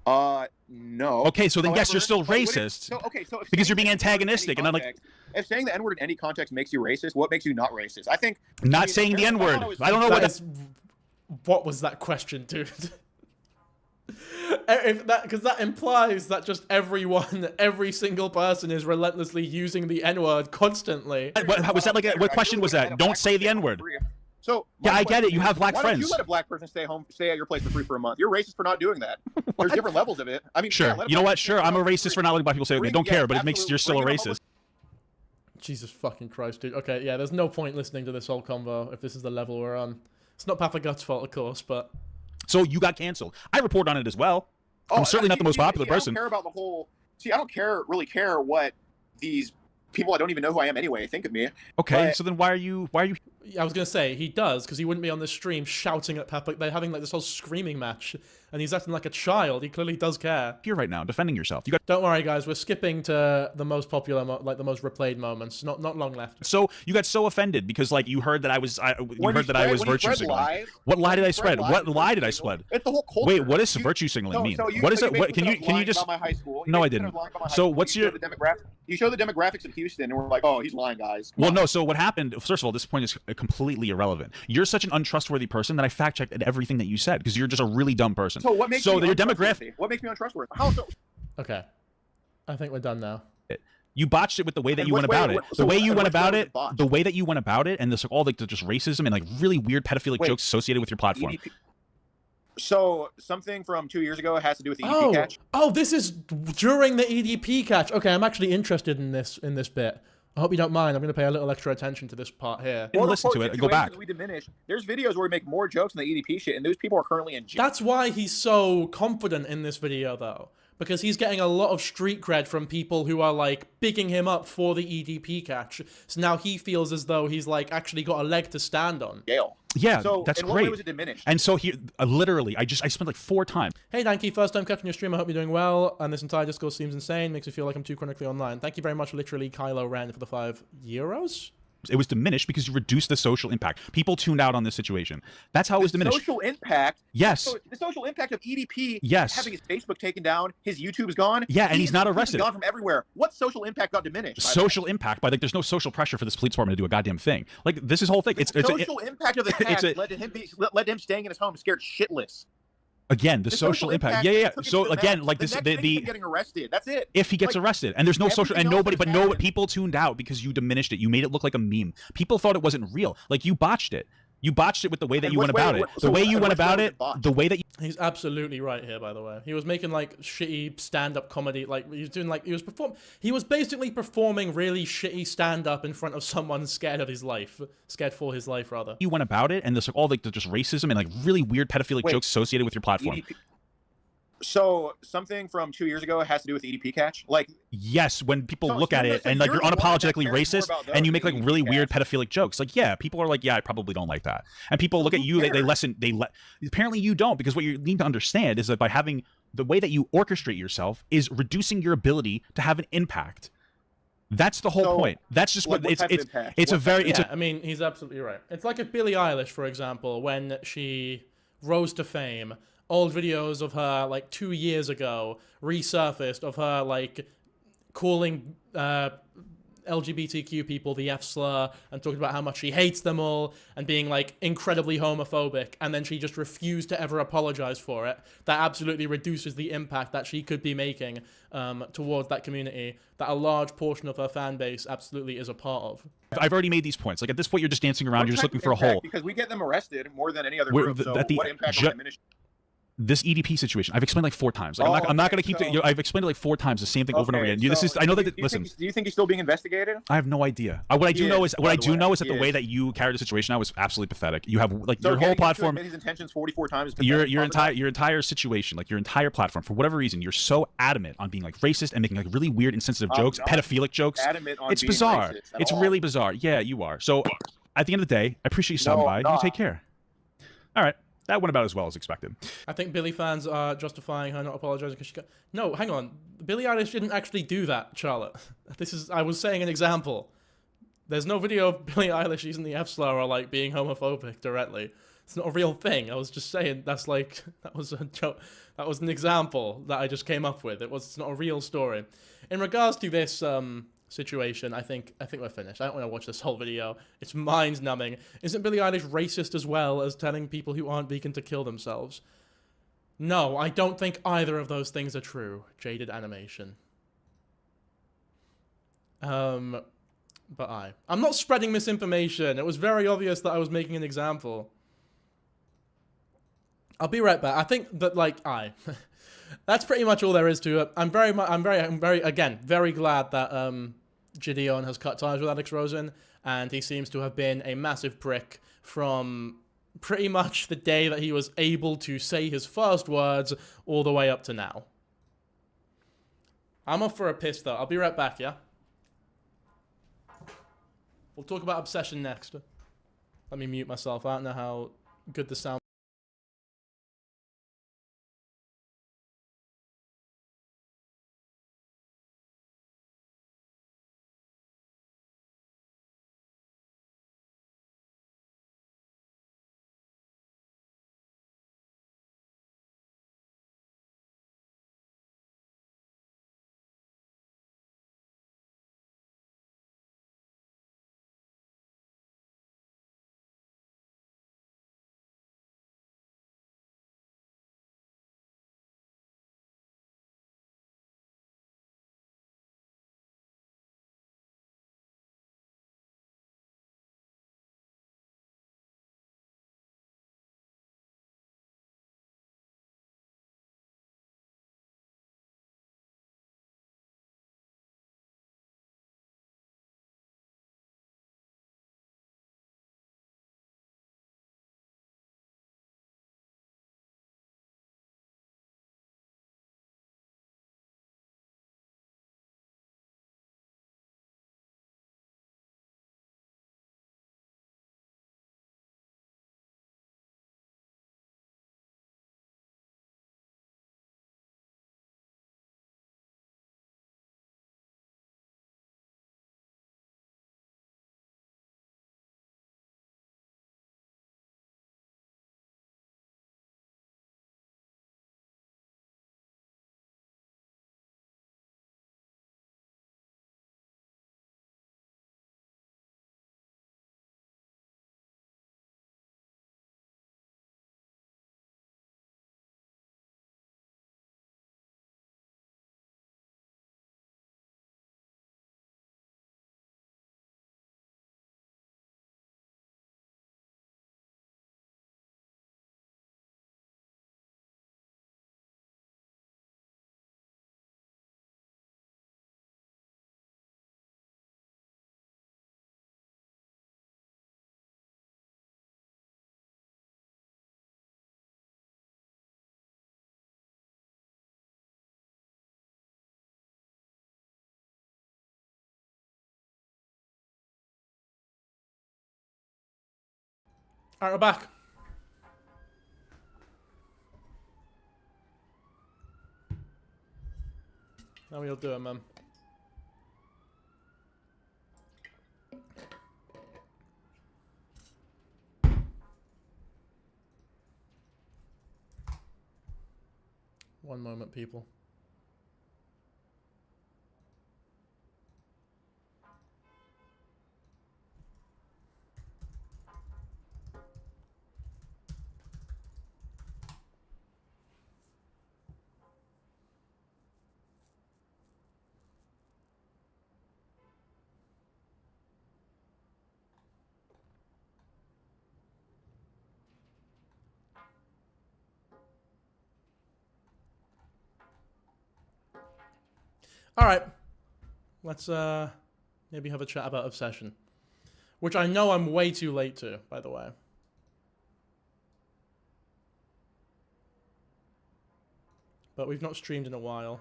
No. Okay, so then yes, you're still racist. Because you're being antagonistic, and I'm like, if saying the N-word in any context makes you racist, what makes you not racist? I think not saying the N-word. I don't know what was that question, dude. Because that implies that just every single person is relentlessly using the N-word constantly. Was that like what question was that? Don't say the N-word. So yeah, I get it. You have black friends. Why don't you let a black person stay at your place for free for a month? You're racist for not doing that. There's different levels of it. I mean, sure. Yeah, you know what? Sure, I'm a racist for not letting black people say it. I don't care, but it makes you're still a racist. Jesus fucking Christ, dude. Okay, yeah, there's no point listening to this whole convo if this is the level we're on. It's not Papa Gut's fault, of course, but. So you got canceled. I report on it as well. I'm certainly not the most popular person. I don't care about the whole. See, I don't really care what these people I don't even know who I am anyway think of me. Okay, so then why are you? I was gonna say he does because he wouldn't be on the stream shouting at Papa. They're having like this whole screaming match, and he's acting like a child. He clearly does care. Here right now, defending yourself. Don't worry, guys. We're skipping to the most popular, the most replayed moments. Not long left. So you got so offended because like you heard that I was virtue signaling. What lie did I spread? What lie did I spread? It's the whole culture. Wait, what does virtue signaling mean? What is it? What can you just? My high school. No, I didn't. So what's your? You show the demographics of Houston, and we're like, oh, he's lying, guys. Well, no. So what happened? First of all, this point is completely irrelevant. You're such an untrustworthy person that I fact checked at everything that you said because you're just a really dumb person. So what makes your demographic? What makes me untrustworthy? How so? Okay, I think we're done now. You botched it with the way that you went about it. The way you went about it, and this all like just racism and like really weird pedophilic jokes associated with your platform. So something from 2 years ago has to do with the EDP catch. Oh, this is during the EDP catch. Okay, I'm actually interested in this bit. I hope you don't mind. I'm going to pay a little extra attention to this part here. And listen to it and go back. We diminish. There's videos where we make more jokes on the EDP shit, and those people are currently in jail. That's why he's so confident in this video, though. Because he's getting a lot of street cred from people who are, like, bigging him up for the EDP catch. So now he feels as though he's, like, actually got a leg to stand on. Jail. Yeah, so, that's in great. What way was it diminished? And so he literally, I spent like 4 times. Hey Danky, first time catching your stream. I hope you're doing well. And this entire Discord seems insane. Makes me feel like I'm too chronically online. Thank you very much, literally, Kylo Ren, for the €5. It was diminished because you reduced the social impact. People tuned out on this situation. That's how it was diminished. Social impact? Yes. So the social impact of EDP yes. having his Facebook taken down, his YouTube's gone. Yeah, and he's not arrested. Gone from everywhere. What social impact got diminished? Social impact, but like, there's no social pressure for this police department to do a goddamn thing. Like, this is whole thing. It's social impact of the catch led to him staying in his home scared shitless. Again, the social impact. Yeah. So again, like the getting arrested. That's it. If he gets arrested, and there's no social, and nobody, but no, people tuned out because you diminished it. You made it look like a meme. People thought it wasn't real. Like, you botched it. You botched it with the way that you went about it. The way you went about it, the way that you... He's absolutely right here, by the way. He was making, like, shitty stand-up comedy. Like, he was doing, like, he was basically performing really shitty stand-up in front of someone scared of his life. Scared for his life, rather. You went about it, and there's, like, all, like, just racism and, like, really weird pedophilic jokes associated with your platform. EDP. So something from 2 years ago has to do with EDP catch? Like, yes, when people look at it and like you're unapologetically racist and you make like really weird pedophilic jokes, like, yeah, people are like, yeah, I probably don't like that. And people look at you, apparently you don't, because what you need to understand is that by having the way that you orchestrate yourself is reducing your ability to have an impact. That's the whole point. That's just what I mean, he's absolutely right. It's like if Billie Eilish, for example, when she rose to fame, old videos of her, like, 2 years ago resurfaced of her, like, calling LGBTQ people the F-slur and talking about how much she hates them all and being, like, incredibly homophobic, and then she just refused to ever apologize for it. That absolutely reduces the impact that she could be making towards that community that a large portion of her fan base absolutely is a part of. I've already made these points. Like, at this point, you're just dancing around. You're just looking for a hole. Because we get them arrested more than any other group, so what impact will diminish? This EDP situation, I've explained like 4 times. Like, I'm not going to keep. I've explained it like 4 times, the same thing over and over again. I know that. Listen, do you think he's still being investigated? I have no idea. What I do know is that the way that you carried the situation out was absolutely pathetic. You have like your whole platform. His intentions 44 times. Your entire situation, like your entire platform, for whatever reason, you're so adamant on being like racist and making like really weird, insensitive jokes, pedophilic jokes. It's bizarre. It's really bizarre. Yeah, you are. So at the end of the day, I appreciate you stopping by. You take care. All right. That went about as well as expected. I think Billie fans are justifying her not apologizing because she got... No, hang on. Billie Eilish didn't actually do that, Charlotte. I was saying an example. There's no video of Billie Eilish using the F-slur or, like, being homophobic directly. It's not a real thing. I was just saying that was a joke. That was an example that I just came up with. It's not a real story. In regards to this situation, I think we're finished. I don't want to watch this whole video. It's mind-numbing. Isn't Billie Eilish racist as well as telling people who aren't vegan to kill themselves? No, I don't think either of those things are true. Jaded animation. I'm not spreading misinformation. It was very obvious that I was making an example. I'll be right back. I think that, like, that's pretty much all there is to it. I'm very glad that Jidion has cut ties with Alex Rosen, and he seems to have been a massive prick from pretty much the day that he was able to say his first words all the way up to now. I'm off for a piss, though. I'll be right back, yeah? We'll talk about Obsession next. Let me mute myself. I don't know how good the sound Alright, we're back. Now we'll do it, man. One moment, people. Alright. Let's maybe have a chat about Obsession. Which I know I'm way too late to, by the way. But we've not streamed in a while.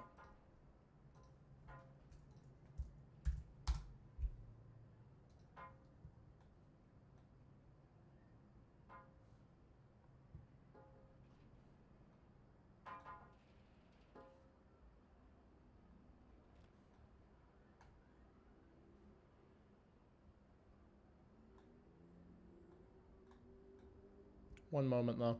One moment, though.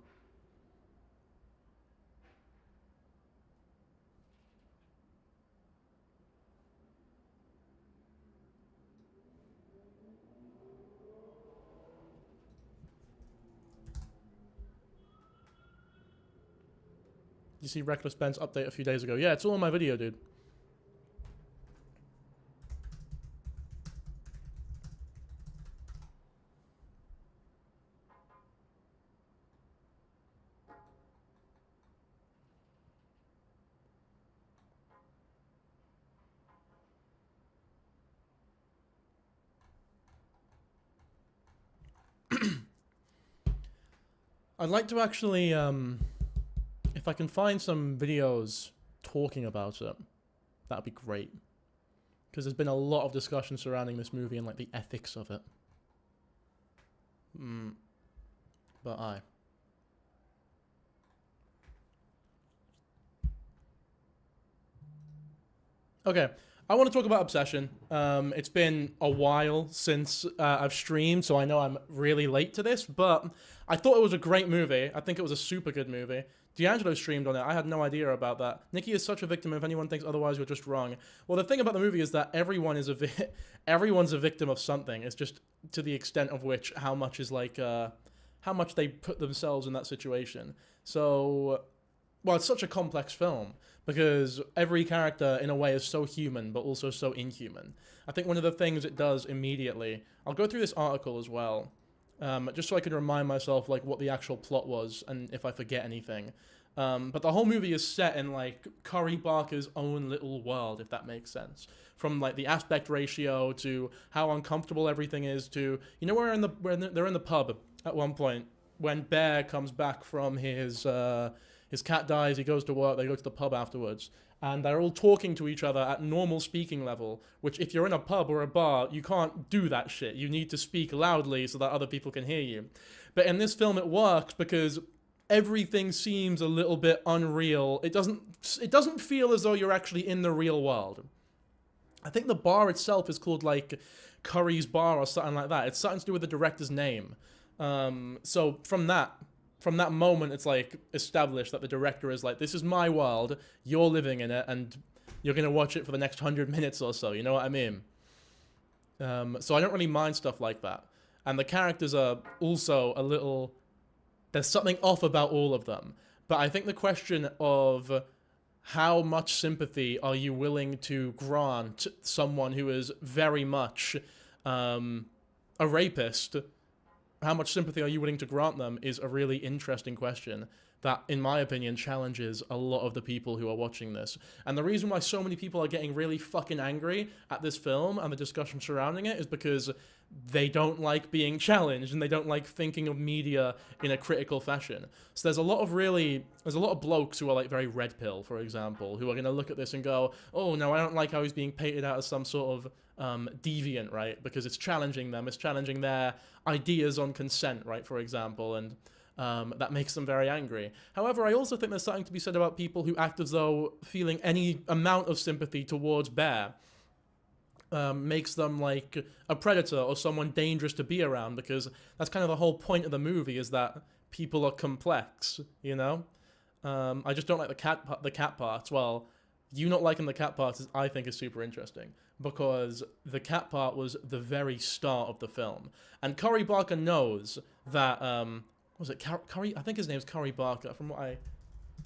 Did you see Reckless Ben's update a few days ago? Yeah, it's all in my video, dude. I'd like to actually, if I can find some videos talking about it, that'd be great. Because there's been a lot of discussion surrounding this movie and, like, the ethics of it. But aye. Okay, I want to talk about Obsession. It's been a while since I've streamed, so I know I'm really late to this, but I thought it was a great movie. I think it was a super good movie. D'Angelo streamed on it. I had no idea about that. Nikki is such a victim. If anyone thinks otherwise, you're just wrong. Well, the thing about the movie is that everyone's a victim of something. It's just to the extent of which how much is like how much they put themselves in that situation. So, well, it's such a complex film because every character in a way is so human but also so inhuman. I think one of the things it does immediately, I'll go through this article as well, just so I can remind myself like what the actual plot was and if I forget anything. But the whole movie is set in like Curry Barker's own little world, if that makes sense. From like the aspect ratio to how uncomfortable everything is to, you know, where they're in the pub at one point when Bear comes back from his cat dies, he goes to work, they go to the pub afterwards, and they're all talking to each other at normal speaking level, which if you're in a pub or a bar, you can't do that shit. You need to speak loudly so that other people can hear you. But in this film, it works because everything seems a little bit unreal. It doesn't feel as though you're actually in the real world. I think the bar itself is called, like, Curry's Bar or something like that. It's something to do with the director's name. So from that moment, it's like established that the director is like, this is my world, you're living in it, and you're going to watch it for the next 100 minutes or so, you know what I mean? So I don't really mind stuff like that. And the characters are also a little, there's something off about all of them. But I think the question of how much sympathy are you willing to grant someone who is very much a rapist, how much sympathy are you willing to grant them is a really interesting question, that, in my opinion, challenges a lot of the people who are watching this. And the reason why so many people are getting really fucking angry at this film and the discussion surrounding it is because they don't like being challenged and they don't like thinking of media in a critical fashion. So there's a lot of blokes who are like very red pill, for example, who are going to look at this and go, oh, no, I don't like how he's being painted out as some sort of deviant, right? Because it's challenging them, it's challenging their ideas on consent, right, for example, and that makes them very angry. However, I also think there's something to be said about people who act as though feeling any amount of sympathy towards Bear makes them like a predator or someone dangerous to be around, because that's kind of the whole point of the movie, is that people are complex, you know? I just don't like the cat parts. Well, you not liking the cat parts I think is super interesting, because the cat part was the very start of the film. And Cory Barker knows that, was it Cory? I think his name's Cory Barker, from what I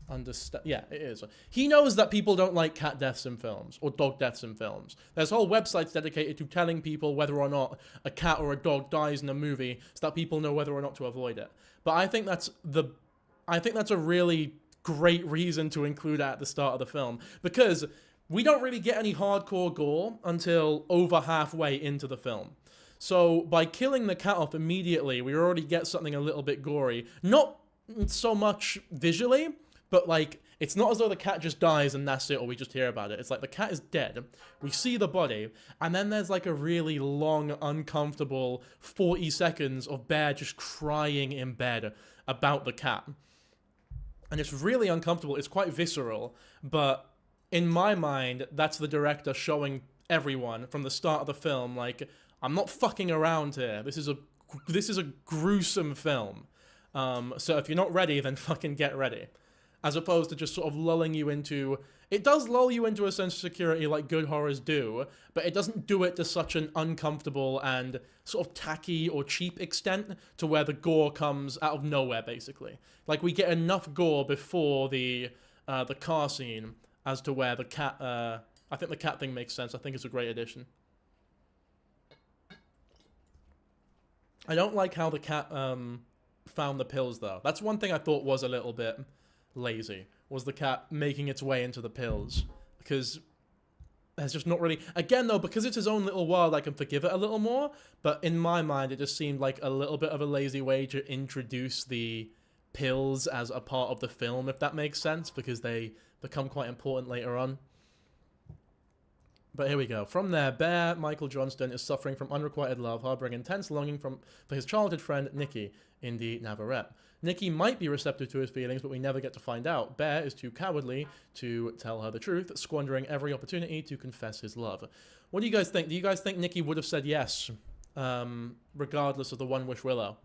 understand. Yeah, it is. He knows that people don't like cat deaths in films, or dog deaths in films. There's whole websites dedicated to telling people whether or not a cat or a dog dies in a movie, so that people know whether or not to avoid it. But I think that's a really great reason to include that at the start of the film, because we don't really get any hardcore gore until over halfway into the film. So by killing the cat off immediately, we already get something a little bit gory. Not so much visually, but like, it's not as though the cat just dies and that's it, or we just hear about it. It's like the cat is dead, we see the body, and then there's like a really long, uncomfortable 40 seconds of Bear just crying in bed about the cat. And it's really uncomfortable, it's quite visceral, but in my mind, that's the director showing everyone from the start of the film, like, I'm not fucking around here. This is a gruesome film. So if you're not ready, then fucking get ready. As opposed to just sort of lulling you into... It does lull you into a sense of security like good horrors do, but it doesn't do it to such an uncomfortable and sort of tacky or cheap extent to where the gore comes out of nowhere, basically. Like, we get enough gore before the car scene as to where the cat... I think the cat thing makes sense. I think it's a great addition. I don't like how the cat found the pills, though. That's one thing I thought was a little bit lazy, was the cat making its way into the pills. Because there's just not really... Again, though, because it's his own little world, I can forgive it a little more. But in my mind, it just seemed like a little bit of a lazy way to introduce the pills as a part of the film, if that makes sense, because they become quite important later on. But here we go. From there, Bear Michael Johnston is suffering from unrequited love, harboring intense longing for his childhood friend, Nikki, Indy Navarrete. Nikki might be receptive to his feelings, but we never get to find out. Bear is too cowardly to tell her the truth, squandering every opportunity to confess his love. What do you guys think? Do you guys think Nikki would have said yes, regardless of the One Wish Willow?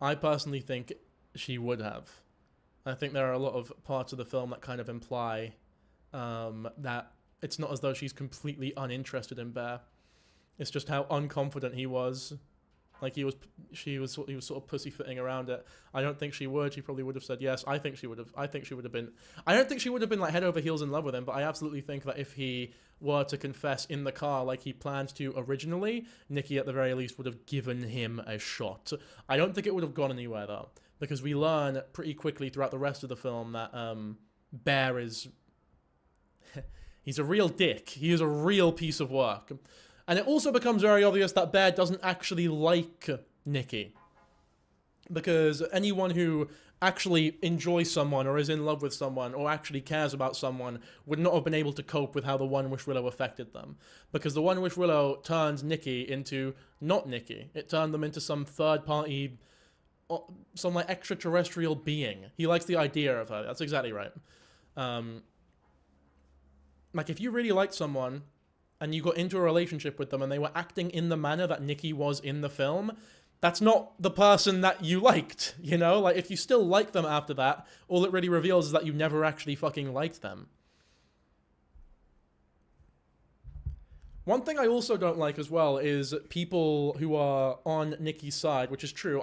I personally think she would have. I think there are a lot of parts of the film that kind of imply that it's not as though she's completely uninterested in Bear. It's just how unconfident he was. Like, he was sort of pussyfooting around it. I don't think she would. She probably would have said yes. I think she would have been... I don't think she would have been, like, head over heels in love with him, but I absolutely think that if he were to confess in the car like he planned to originally, Nikki, at the very least, would have given him a shot. I don't think it would have gone anywhere, though, because we learn pretty quickly throughout the rest of the film that Bear is... He's a real dick. He is a real piece of work. And it also becomes very obvious that Bear doesn't actually like Nikki. Because anyone who actually enjoys someone or is in love with someone or actually cares about someone would not have been able to cope with how the One Wish Willow affected them. Because the One Wish Willow turned Nikki into not Nikki. It turned them into some third party, some like extraterrestrial being. He likes the idea of her. That's exactly right. Like, if you really liked someone and you got into a relationship with them and they were acting in the manner that Nikki was in the film, that's not the person that you liked, you know? Like, if you still like them after that, all it really reveals is that you never actually fucking liked them. One thing I also don't like as well is people who are on Nikki's side, which is true.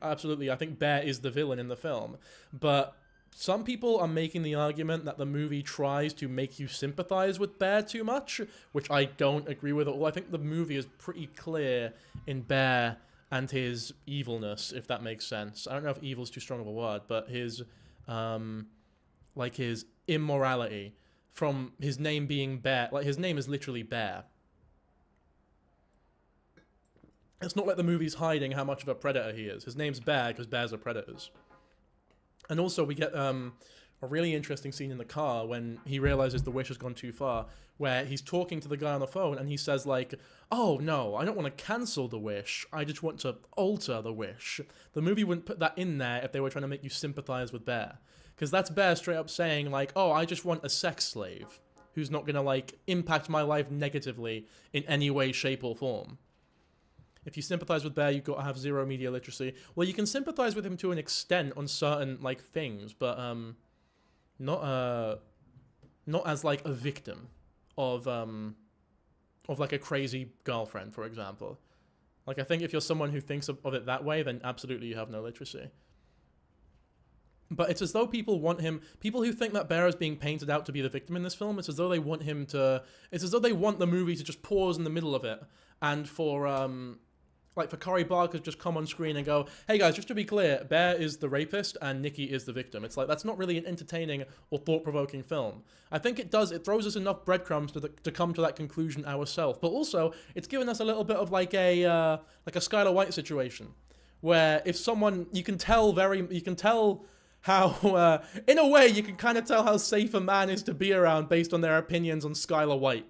Absolutely, I think Bear is the villain in the film. But some people are making the argument that the movie tries to make you sympathize with Bear too much, which I don't agree with at all. I think the movie is pretty clear in Bear and his evilness, if that makes sense. I don't know if evil's too strong of a word, but his like his immorality from his name being Bear. Like his name is literally Bear. It's not like the movie's hiding how much of a predator he is. His name's Bear because bears are predators. And also we get a really interesting scene in the car when he realizes the wish has gone too far, where he's talking to the guy on the phone and he says like, oh no, I don't want to cancel the wish, I just want to alter the wish. The movie wouldn't put that in there if they were trying to make you sympathize with Bear. Because that's Bear straight up saying like, oh, I just want a sex slave who's not going to like impact my life negatively in any way, shape or form. If you sympathize with Bear, you've got to have zero media literacy. Well, you can sympathize with him to an extent on certain like things, but not as like a victim of like a crazy girlfriend, for example. Like I think if you're someone who thinks of it that way, then absolutely you have no literacy. But it's as though people who think that Bear is being painted out to be the victim in this film, it's as though they want the movie to just pause in the middle of it, and for Cory Barker to just come on screen and go, hey guys, just to be clear, Bear is the rapist and Nikki is the victim. It's like, that's not really an entertaining or thought-provoking film. I think it throws us enough breadcrumbs to come to that conclusion ourselves. But also, it's given us a little bit of like a Skylar White situation, where if someone, you can tell how, in a way, you can kind of tell how safe a man is to be around based on their opinions on Skylar White.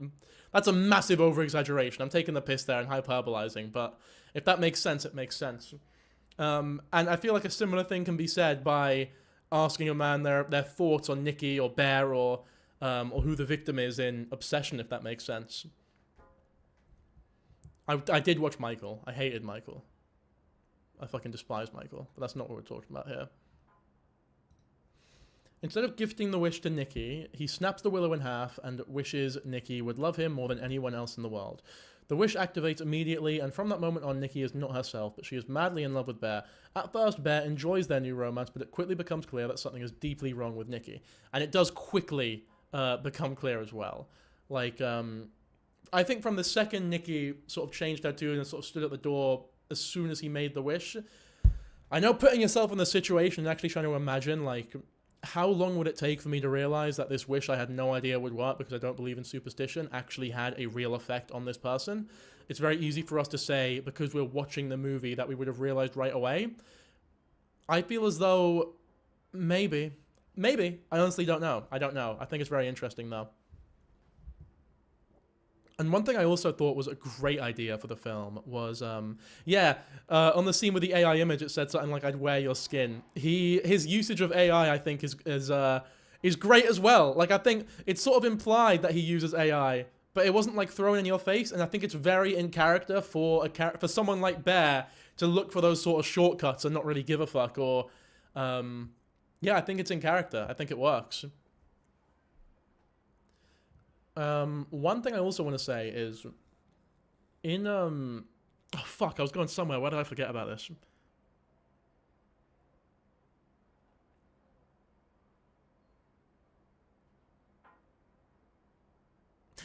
That's a massive over-exaggeration. I'm taking the piss there and hyperbolizing, but if that makes sense, it makes sense. And I feel like a similar thing can be said by asking a man their thoughts on Nikki or Bear or who the victim is in Obsession, if that makes sense. I did watch Michael. I hated Michael. I fucking despise Michael, but that's not what we're talking about here. Instead of gifting the wish to Nikki, he snaps the willow in half and wishes Nikki would love him more than anyone else in the world. The wish activates immediately, and from that moment on, Nikki is not herself, but she is madly in love with Bear. At first, Bear enjoys their new romance, but it quickly becomes clear that something is deeply wrong with Nikki. And it does quickly become clear as well. Like, I think from the second Nikki sort of changed her tune and sort of stood at the door as soon as he made the wish, I know putting yourself in the situation and actually trying to imagine, like, how long would it take for me to realize that this wish I had no idea would work because I don't believe in superstition actually had a real effect on this person? It's very easy for us to say, because we're watching the movie, that we would have realized right away. I feel as though maybe. I honestly don't know. I don't know. I think it's very interesting though. And one thing I also thought was a great idea for the film was, on the scene with the AI image, it said something like, I'd wear your skin. His usage of AI, I think, is great as well. Like, I think it's sort of implied that he uses AI, but it wasn't, like, thrown in your face, and I think it's very in character for someone like Bear to look for those sort of shortcuts and not really give a fuck, or, I think it's in character. I think it works. One thing I also want to say is, in, oh fuck, I was going somewhere, why did I forget about this?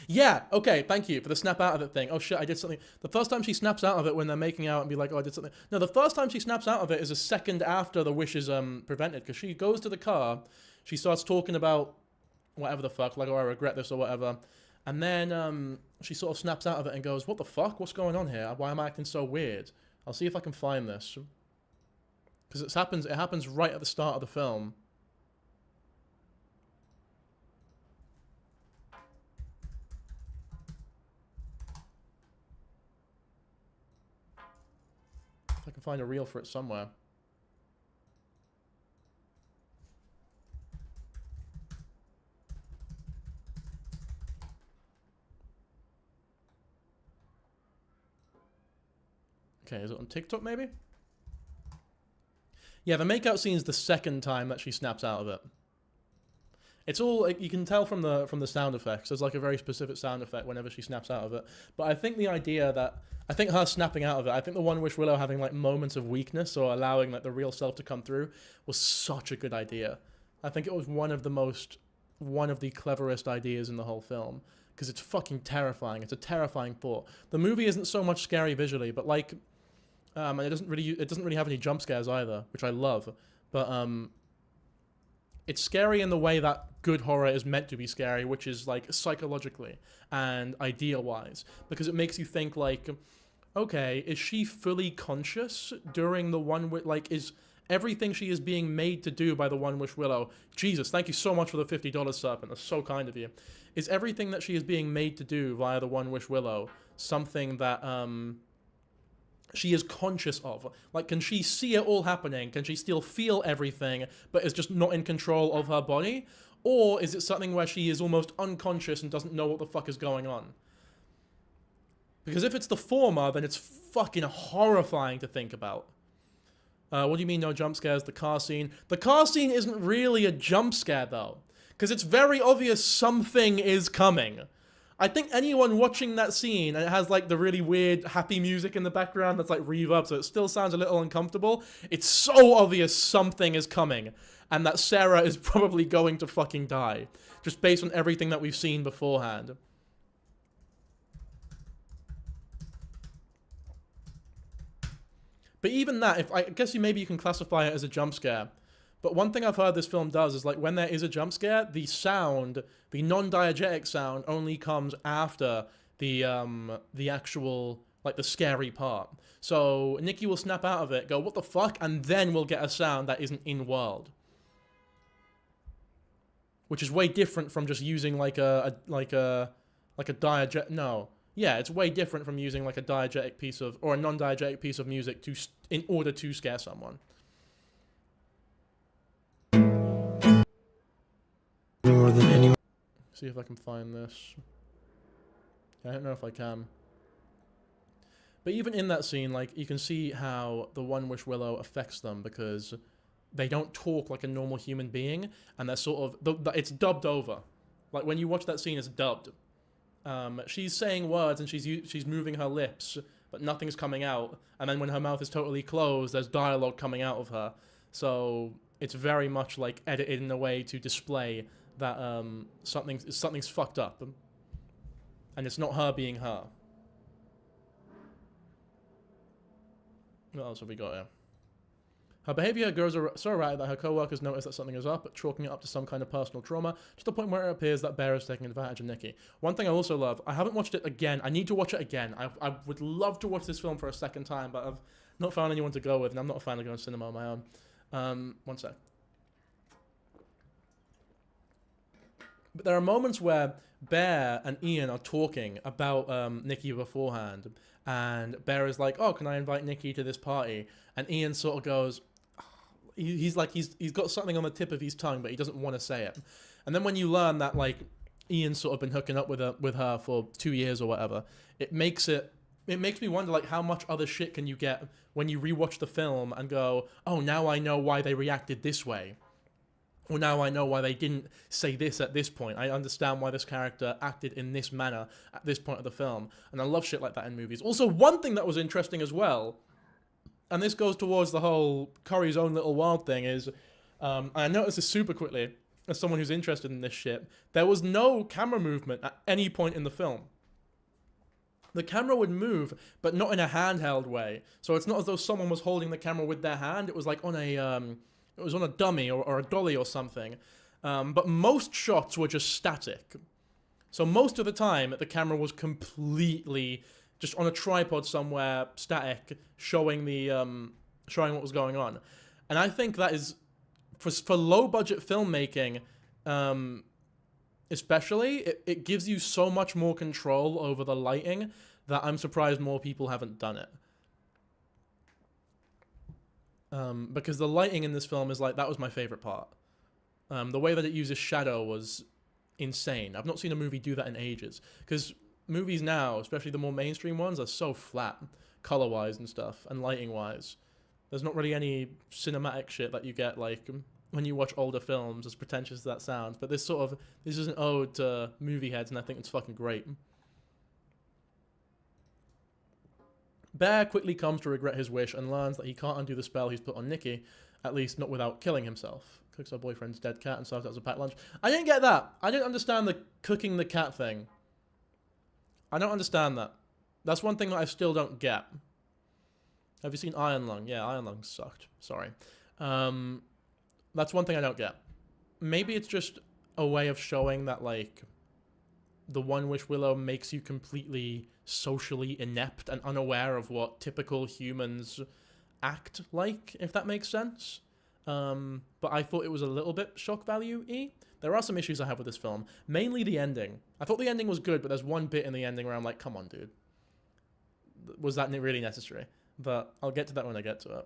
Yeah, okay, thank you for the snap out of it thing. Oh shit, I did something. The first time she snaps out of it when they're making out and be like, oh, I did something. No, the first time she snaps out of it is a second after the wish is prevented, because she goes to the car, she starts talking about whatever the fuck, like, oh, I regret this or whatever. And then she sort of snaps out of it and goes, what the fuck? What's going on here? Why am I acting so weird? I'll see if I can find this. Because it happens right at the start of the film. If I can find a reel for it somewhere. Okay, is it on TikTok maybe? Yeah, the makeout scene is the second time that she snaps out of it. It's all, like, you can tell from the sound effects. There's like a very specific sound effect whenever she snaps out of it. But I think the idea that, I think her snapping out of it, I think the One Wish Willow having like moments of weakness or allowing like the real self to come through was such a good idea. I think it was one of the cleverest ideas in the whole film. Because it's fucking terrifying. It's a terrifying thought. The movie isn't so much scary visually, but like, and it doesn't really have any jump scares either, which I love. But it's scary in the way that good horror is meant to be scary, which is like psychologically and idea-wise, because it makes you think like, okay, is she fully conscious during the one with like is everything she is being made to do by the One Wish Willow? Jesus, thank you so much for the $50, Serpent. That's so kind of you. Is everything that she is being made to do via the One Wish Willow something that she is conscious of? Like, can she see it all happening? Can she still feel everything, but is just not in control of her body? Or is it something where she is almost unconscious and doesn't know what the fuck is going on? Because if it's the former, then it's fucking horrifying to think about. What do you mean no jump scares? The car scene? The car scene isn't really a jump scare, though. Because it's very obvious something is coming. I think anyone watching that scene, and it has like the really weird happy music in the background that's like reverb, so it still sounds a little uncomfortable. It's so obvious something is coming, and that Sarah is probably going to fucking die, just based on everything that we've seen beforehand. But even that, if I guess maybe you can classify it as a jump scare. But one thing I've heard this film does is, like, when there is a jump scare, the sound, the non-diegetic sound, only comes after the actual, like, the scary part. So Nikki will snap out of it, go, what the fuck? And then we'll get a sound that isn't in-world. Which is way different from just using, like a diegetic, no. Yeah, it's way different from using, like, a diegetic piece of, or a non-diegetic piece of music in order to scare someone. More than anyone. See if I can find this. I don't know if I can. But even in that scene, like, you can see how the One Wish Willow affects them, because they don't talk like a normal human being, and they're sort of, it's dubbed over. Like, when you watch that scene, it's dubbed. She's saying words and she's moving her lips, but nothing's coming out. And then when her mouth is totally closed, there's dialogue coming out of her. So it's very much like edited in a way to display that something's fucked up, and it's not her being her. What else have we got here? Her behavior goes so erratic that her co-workers notice that something is up, chalking it up to some kind of personal trauma, to the point where it appears that Bear is taking advantage of Nikki. One thing I also love, I haven't watched it again, I need to watch it again. I would love to watch this film for a second time, but I've not found anyone to go with, and I'm not a fan of going to cinema on my own. One sec. But there are moments where Bear and Ian are talking about Nikki beforehand, and Bear is like, oh, can I invite Nikki to this party? And Ian sort of goes, he's got something on the tip of his tongue, but he doesn't want to say it. And then when you learn that, like, Ian's sort of been hooking up with her for 2 years or whatever, it makes me wonder, like, how much other shit can you get when you rewatch the film and go, oh, now I know why they reacted this way. Or now I know why they didn't say this at this point. I understand why this character acted in this manner at this point of the film. And I love shit like that in movies. Also, one thing that was interesting as well, and this goes towards the whole Curry's own little wild thing, is, I noticed this super quickly, as someone who's interested in this shit, there was no camera movement at any point in the film. The camera would move, but not in a handheld way. So it's not as though someone was holding the camera with their hand. It was like on a dummy or a dolly or something. But most shots were just static. So most of the time, the camera was completely just on a tripod somewhere, static, showing what was going on. And I think that is, for low-budget filmmaking, especially, it gives you so much more control over the lighting that I'm surprised more people haven't done it. Because the lighting in this film is like, that was my favorite part. The way that it uses shadow was insane. I've not seen a movie do that in ages. Because movies now, especially the more mainstream ones, are so flat, color-wise and stuff, and lighting-wise. There's not really any cinematic shit that you get, like, when you watch older films, as pretentious as that sounds. But this is an ode to movie heads, and I think it's fucking great. Bear quickly comes to regret his wish and learns that he can't undo the spell he's put on Nikki, at least not without killing himself. Cooks her boyfriend's dead cat and serves it as a packed lunch. I didn't get that. I didn't understand the cooking the cat thing. I don't understand that. That's one thing that I still don't get. Have you seen Iron Lung? Yeah, Iron Lung sucked. Sorry. That's one thing I don't get. maybe it's just a way of showing that, like, the One Wish Willow makes you completely socially inept and unaware of what typical humans act like, if that makes sense. But I thought it was a little bit shock value-y. There are some issues I have with this film, mainly the ending. I thought the ending was good, but there's one bit in the ending where I'm like, come on, dude. Was that really necessary? But I'll get to that when I get to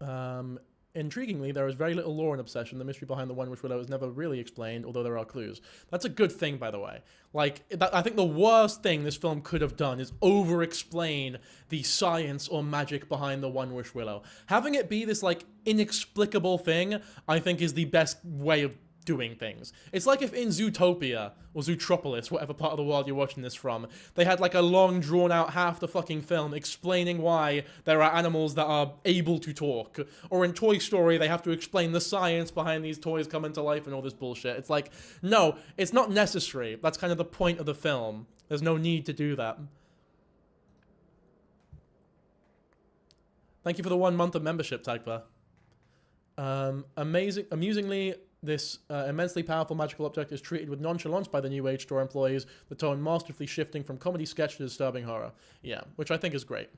it. Intriguingly, there is very little lore and obsession. The mystery behind the One Wish Willow is never really explained, although there are clues. That's a good thing, by the way. Like, I think the worst thing this film could have done is over-explain the science or magic behind the One Wish Willow. Having it be this, like, inexplicable thing, I think is the best way of doing things. It's like if in Zootopia, or Zootropolis, whatever part of the world you're watching this from, they had like a long drawn out half the fucking film explaining why there are animals that are able to talk. Or in Toy Story, they have to explain the science behind these toys coming to life and all this bullshit. It's like, no, it's not necessary. That's kind of the point of the film. There's no need to do that. Thank you for the 1 month of membership, Tagpa. Amusingly, this immensely powerful magical object is treated with nonchalance by the New Age store employees, the tone masterfully shifting from comedy sketch to disturbing horror. Yeah, which I think is great.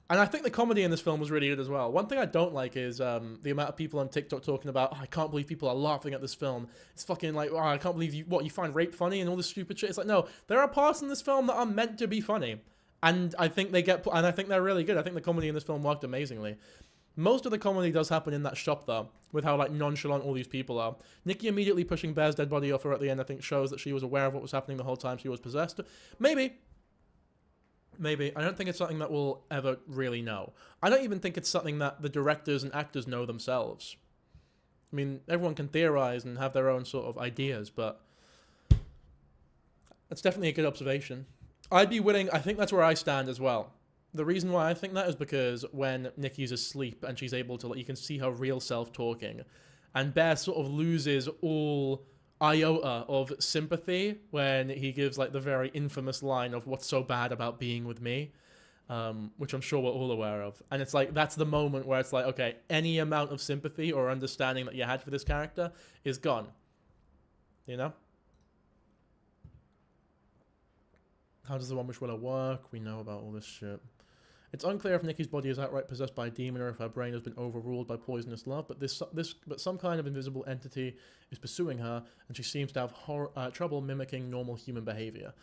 And I think the comedy in this film was really good as well. One thing I don't like is the amount of people on TikTok talking about, oh, I can't believe people are laughing at this film. It's fucking like, oh, I can't believe you find rape funny and all this stupid shit. It's like, no, there are parts in this film that are meant to be funny. And I think I think they're really good. I think the comedy in this film worked amazingly. Most of the comedy does happen in that shop, though, with how, like, nonchalant all these people are. Nikki immediately pushing Bear's dead body off her at the end, I think, shows that she was aware of what was happening the whole time she was possessed. Maybe. Maybe. I don't think it's something that we'll ever really know. I don't even think it's something that the directors and actors know themselves. I mean, everyone can theorize and have their own sort of ideas, but that's definitely a good observation. I'd be willing, I think that's where I stand as well. The reason why I think that is because when Nikki's asleep and she's able to, like, you can see her real self talking, and Bear sort of loses all iota of sympathy when he gives, like, the very infamous line of what's so bad about being with me, which I'm sure we're all aware of. And it's like, that's the moment where it's like, okay, any amount of sympathy or understanding that you had for this character is gone. You know? How does the One Wish Willow work? We know about all this shit. It's unclear if Nikki's body is outright possessed by a demon or if her brain has been overruled by poisonous love, but some kind of invisible entity is pursuing her, and she seems to have trouble mimicking normal human behavior.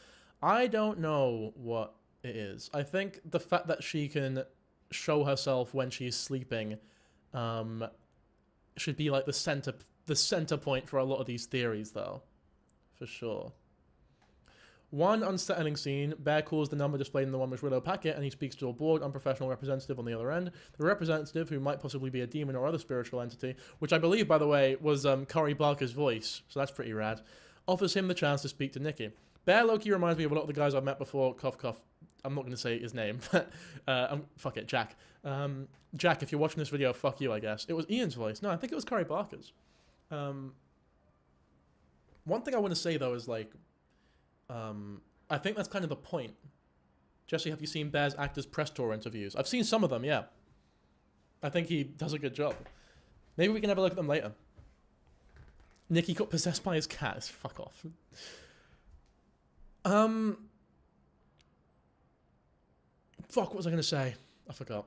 I don't know what it is. I think the fact that she can show herself when she's sleeping should be like the center point for a lot of these theories, though, for sure. One unsettling scene, Bear calls the number displayed in the One Wish Willow packet, and he speaks to a bored, unprofessional representative on the other end. The representative, who might possibly be a demon or other spiritual entity, which I believe, by the way, was Cory Barker's voice, so that's pretty rad, offers him the chance to speak to Nikki. Bear Loki reminds me of a lot of the guys I've met before. Cough, cough. I'm not going to say his name, but fuck it, Jack. Jack, if you're watching this video, fuck you, I guess. It was Ian's voice. No, I think it was Cory Barker's. One thing I want to say, though, is, like, I think that's kind of the point. Jesse, have you seen Bear's actors' press tour interviews? I've seen some of them, yeah. I think he does a good job. Maybe we can have a look at them later. Nikki got possessed by his cat. Fuck off. Fuck, what was I going to say? I forgot.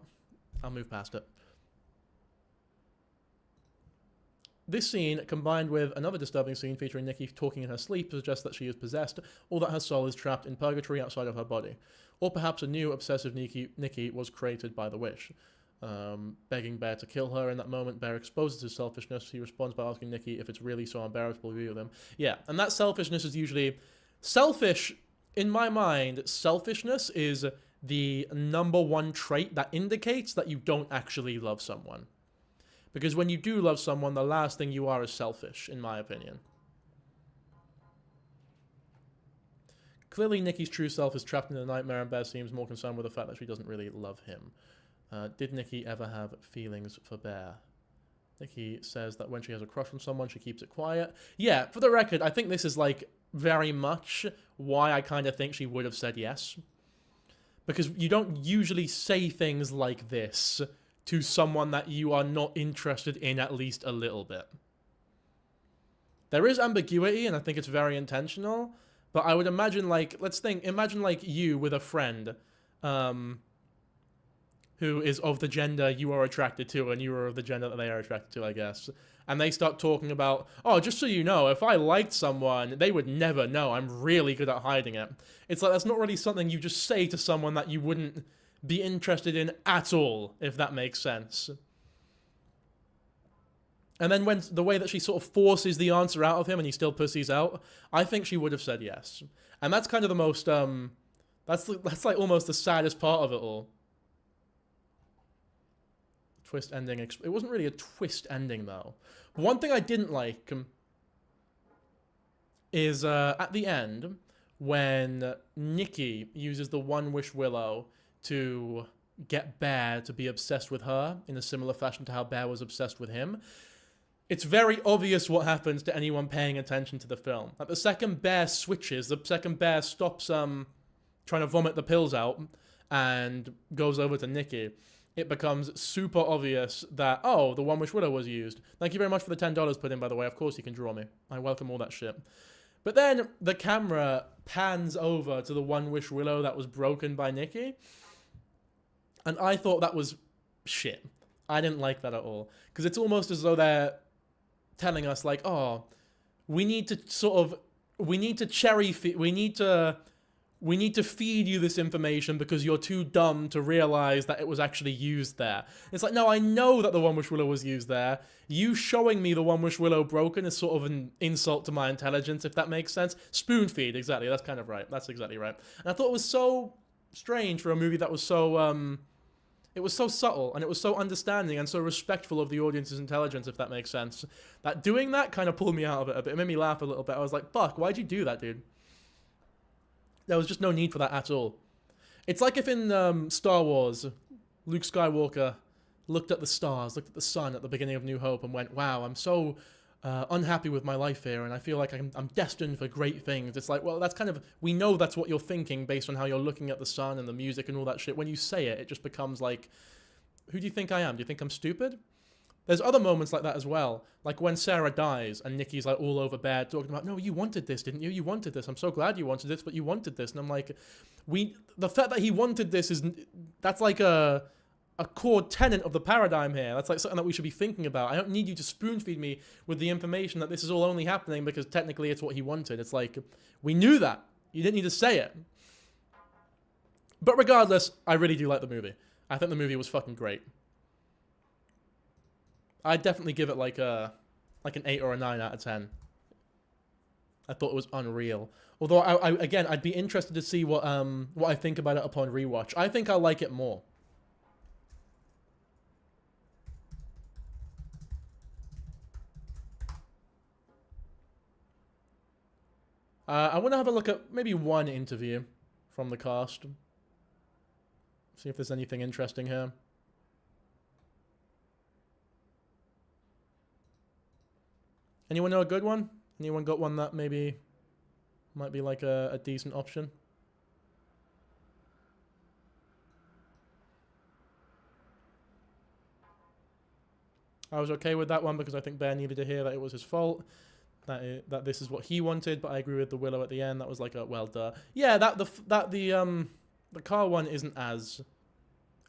I'll move past it. This scene, combined with another disturbing scene featuring Nikki talking in her sleep, suggests that she is possessed, or that her soul is trapped in purgatory outside of her body. Or perhaps a new obsessive Nikki was created by the wish. Begging Bear to kill her in that moment, Bear exposes his selfishness. He responds by asking Nikki if it's really so unbearable to be with him. Yeah, and that selfishness is usually... Selfish, in my mind, selfishness is the #1 trait that indicates that you don't actually love someone. Because when you do love someone, the last thing you are is selfish, in my opinion. Clearly, Nikki's true self is trapped in a nightmare, and Bear seems more concerned with the fact that she doesn't really love him. Did Nikki ever have feelings for Bear? Nikki says that when she has a crush on someone, she keeps it quiet. Yeah, for the record, I think this is, like, very much why I kind of think she would have said yes. Because you don't usually say things like this to someone that you are not interested in at least a little bit. There is ambiguity, and I think it's very intentional, but I would imagine, like, imagine, like, you with a friend, who is of the gender you are attracted to, and you are of the gender that they are attracted to, I guess. And they start talking about, oh, just so you know, if I liked someone, they would never know. I'm really good at hiding it. It's like, that's not really something you just say to someone that you wouldn't be interested in at all, if that makes sense. And then when the way that she sort of forces the answer out of him and he still pussies out, I think she would have said yes. And that's kind of the most, that's like almost the saddest part of it all. Twist ending. It wasn't really a twist ending, though. One thing I didn't like is at the end, when Nikki uses the One Wish Willow to get Bear to be obsessed with her in a similar fashion to how Bear was obsessed with him. It's very obvious what happens to anyone paying attention to the film. Like, the second Bear switches, the second Bear stops trying to vomit the pills out and goes over to Nikki, it becomes super obvious that, oh, the One Wish Willow was used. Thank you very much for the $10 put in, by the way. Of course you can draw me. I welcome all that shit. But then the camera pans over to the One Wish Willow that was broken by Nikki. And I thought that was shit. I didn't like that at all. Because it's almost as though they're telling us, like, oh, we need to feed you this information because you're too dumb to realize that it was actually used there. It's like, no, I know that the One Wish Willow was used there. You showing me the One Wish Willow broken is sort of an insult to my intelligence, if that makes sense. Spoon feed, exactly. That's kind of right. That's exactly right. And I thought it was so strange for a movie that was so, it was so subtle, and it was so understanding and so respectful of the audience's intelligence, if that makes sense, that doing that kind of pulled me out of it a bit. It made me laugh a little bit. I was like, fuck, why'd you do that, dude? There was just no need for that at all. It's like if in Star Wars, Luke Skywalker looked at the stars, looked at the sun at the beginning of New Hope and went, wow, I'm so unhappy with my life here, and I feel like I'm destined for great things. It's like, well, that's kind of, we know that's what you're thinking based on how you're looking at the sun and the music and all that shit. When you say it, it just becomes like, who do you think I am? Do you think I'm stupid? There's other moments like that as well. Like when Sarah dies and Nikki's like all over bed talking about, no, you wanted this, didn't you? You wanted this. I'm so glad you wanted this, but you wanted this. And I'm like, the fact that he wanted this that's like a core tenet of the paradigm here. That's like something that we should be thinking about. I don't need you to spoon feed me with the information that this is all only happening because technically it's what he wanted. It's like, we knew that. You didn't need to say it. But regardless, I really do like the movie. I think the movie was fucking great. I'd definitely give it like an 8 or a 9 out of 10. I thought it was unreal. Although again, I'd be interested to see what I think about it upon rewatch. I think I'll like it more. I want to have a look at maybe one interview from the cast. See if there's anything interesting here. Anyone know a good one? Anyone got one that maybe might be like a decent option? I was okay with that one because I think Bear needed to hear that it was his fault. That this is what he wanted, but I agree with the Willow at the end. That was like a, well, duh. Yeah, the car one isn't as,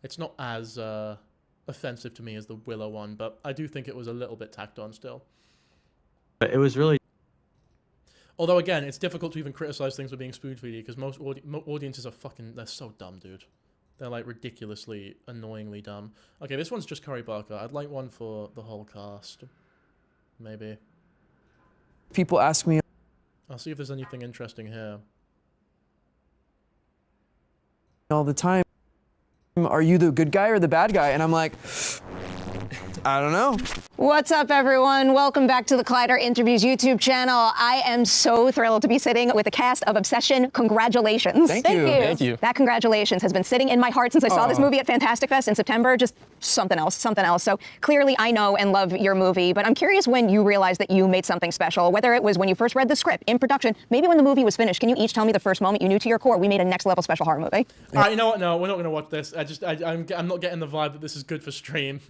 it's not as offensive to me as the Willow one, but I do think it was a little bit tacked on still. But it was really... Although again, it's difficult to even criticize things for being spoon-feedy because most audiences are fucking, they're so dumb, dude. They're like ridiculously, annoyingly dumb. Okay, this one's just Curry Barker. I'd like one for the whole cast. Maybe. People ask me... I'll see if there's anything interesting here. All the time, are you the good guy or the bad guy? And I'm like, I don't know. What's up, everyone? Welcome back to the Collider Interviews YouTube channel. I am so thrilled to be sitting with the cast of Obsession. Congratulations. Thank you. Thank you. That congratulations has been sitting in my heart since I saw this movie at Fantastic Fest in September. Just something else, something else. So clearly I know and love your movie, but I'm curious when you realized that you made something special, whether it was when you first read the script, in production, maybe when the movie was finished. Can you each tell me the first moment you knew to your core we made a next level special horror movie? You know what? No, we're not going to watch this. I'm not getting the vibe that this is good for stream.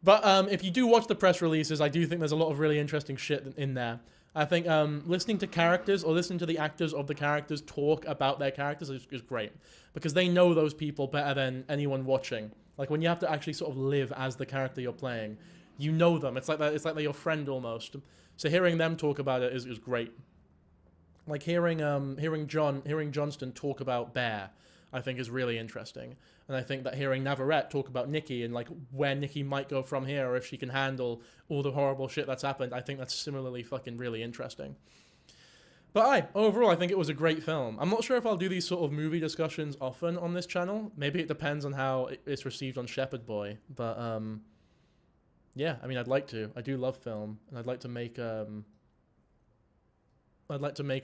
But if you do watch the press releases, I do think there's a lot of really interesting shit in there. I think listening to characters or listening to the actors of the characters talk about their characters is great. Because they know those people better than anyone watching. Like when you have to actually sort of live as the character you're playing, you know them. It's like they're your friend almost. So hearing them talk about it is great. Like hearing Johnston talk about Bear, I think is really interesting. And I think that hearing Navarrete talk about Nikki and like where Nikki might go from here, or if she can handle all the horrible shit that's happened, I think that's similarly fucking really interesting. But overall, I think it was a great film. I'm not sure if I'll do these sort of movie discussions often on this channel. Maybe it depends on how it's received on Shepherd Boy. But yeah, I mean, I'd like to. I do love film, and I'd like to make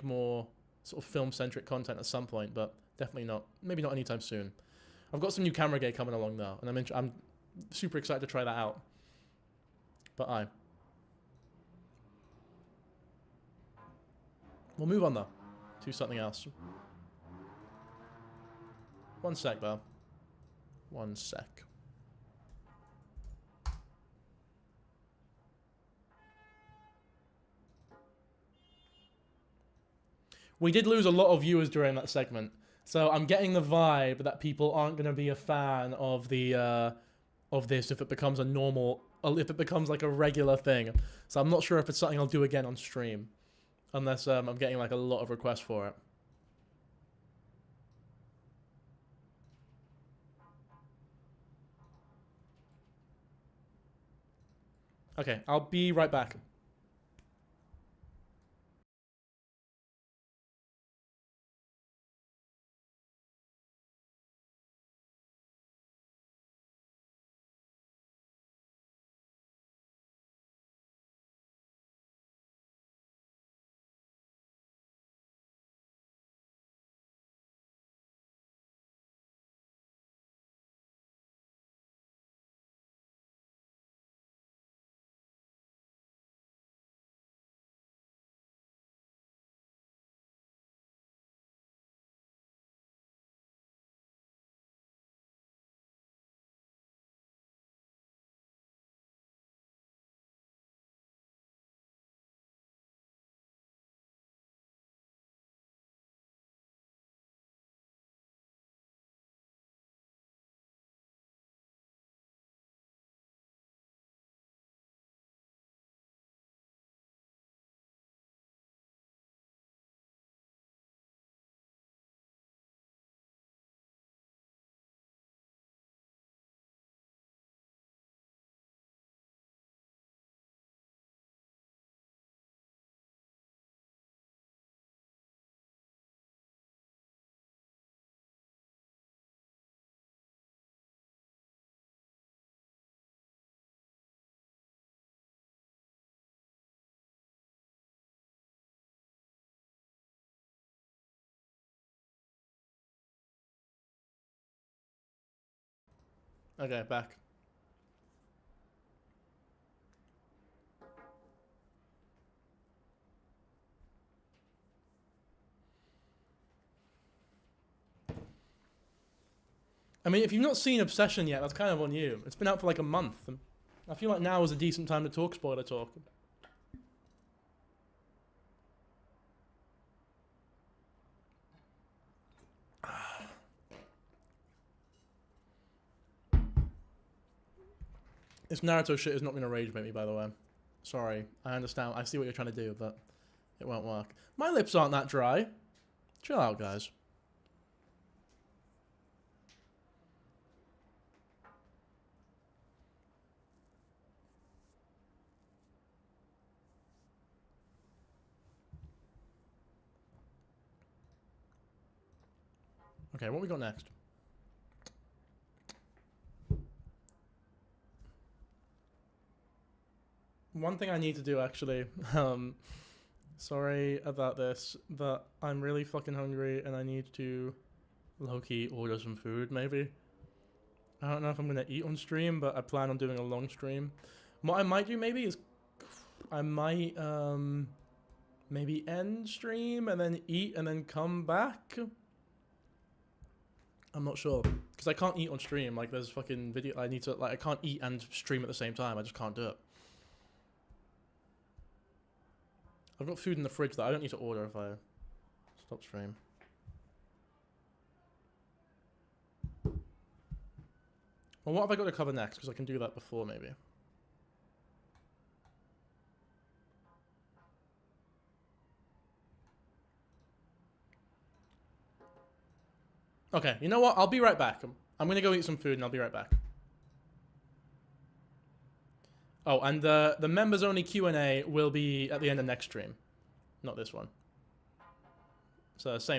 more sort of film-centric content at some point, but definitely not. Maybe not anytime soon. I've got some new camera gear coming along though, and I'm super excited to try that out. But we'll move on though to something else. One sec though. One sec. We did lose a lot of viewers during that segment. So I'm getting the vibe that people aren't going to be a fan of the of this if it becomes if it becomes like a regular thing. So I'm not sure if it's something I'll do again on stream, unless I'm getting like a lot of requests for it. Okay, I'll be right back. Okay, back. I mean, if you've not seen Obsession yet, that's kind of on you. It's been out for like a month. And I feel like now is a decent time to talk spoiler talk. This Naruto shit is not going to rage bait me, by the way. Sorry. I understand. I see what you're trying to do, but it won't work. My lips aren't that dry. Chill out, guys. Okay, what we got next? one thing I need to do actually. Sorry about this, but I'm really fucking hungry and I need to low-key order some food maybe. I don't know if I'm gonna eat on stream, but I plan on doing a long stream. What I might do maybe is I might maybe end stream and then eat and then come back. I'm not sure because I can't eat on stream. Like there's fucking video. I need to like I can't eat and stream at the same time. I just can't do it. I've got food in the fridge that I don't need to order if I stop stream. Well, what have I got to cover next? Because I can do that before maybe. Okay, you know what? I'll be right back. I'm gonna go eat some food and I'll be right back. Oh, and the members only Q&A will be at the end of next stream, not this one. So same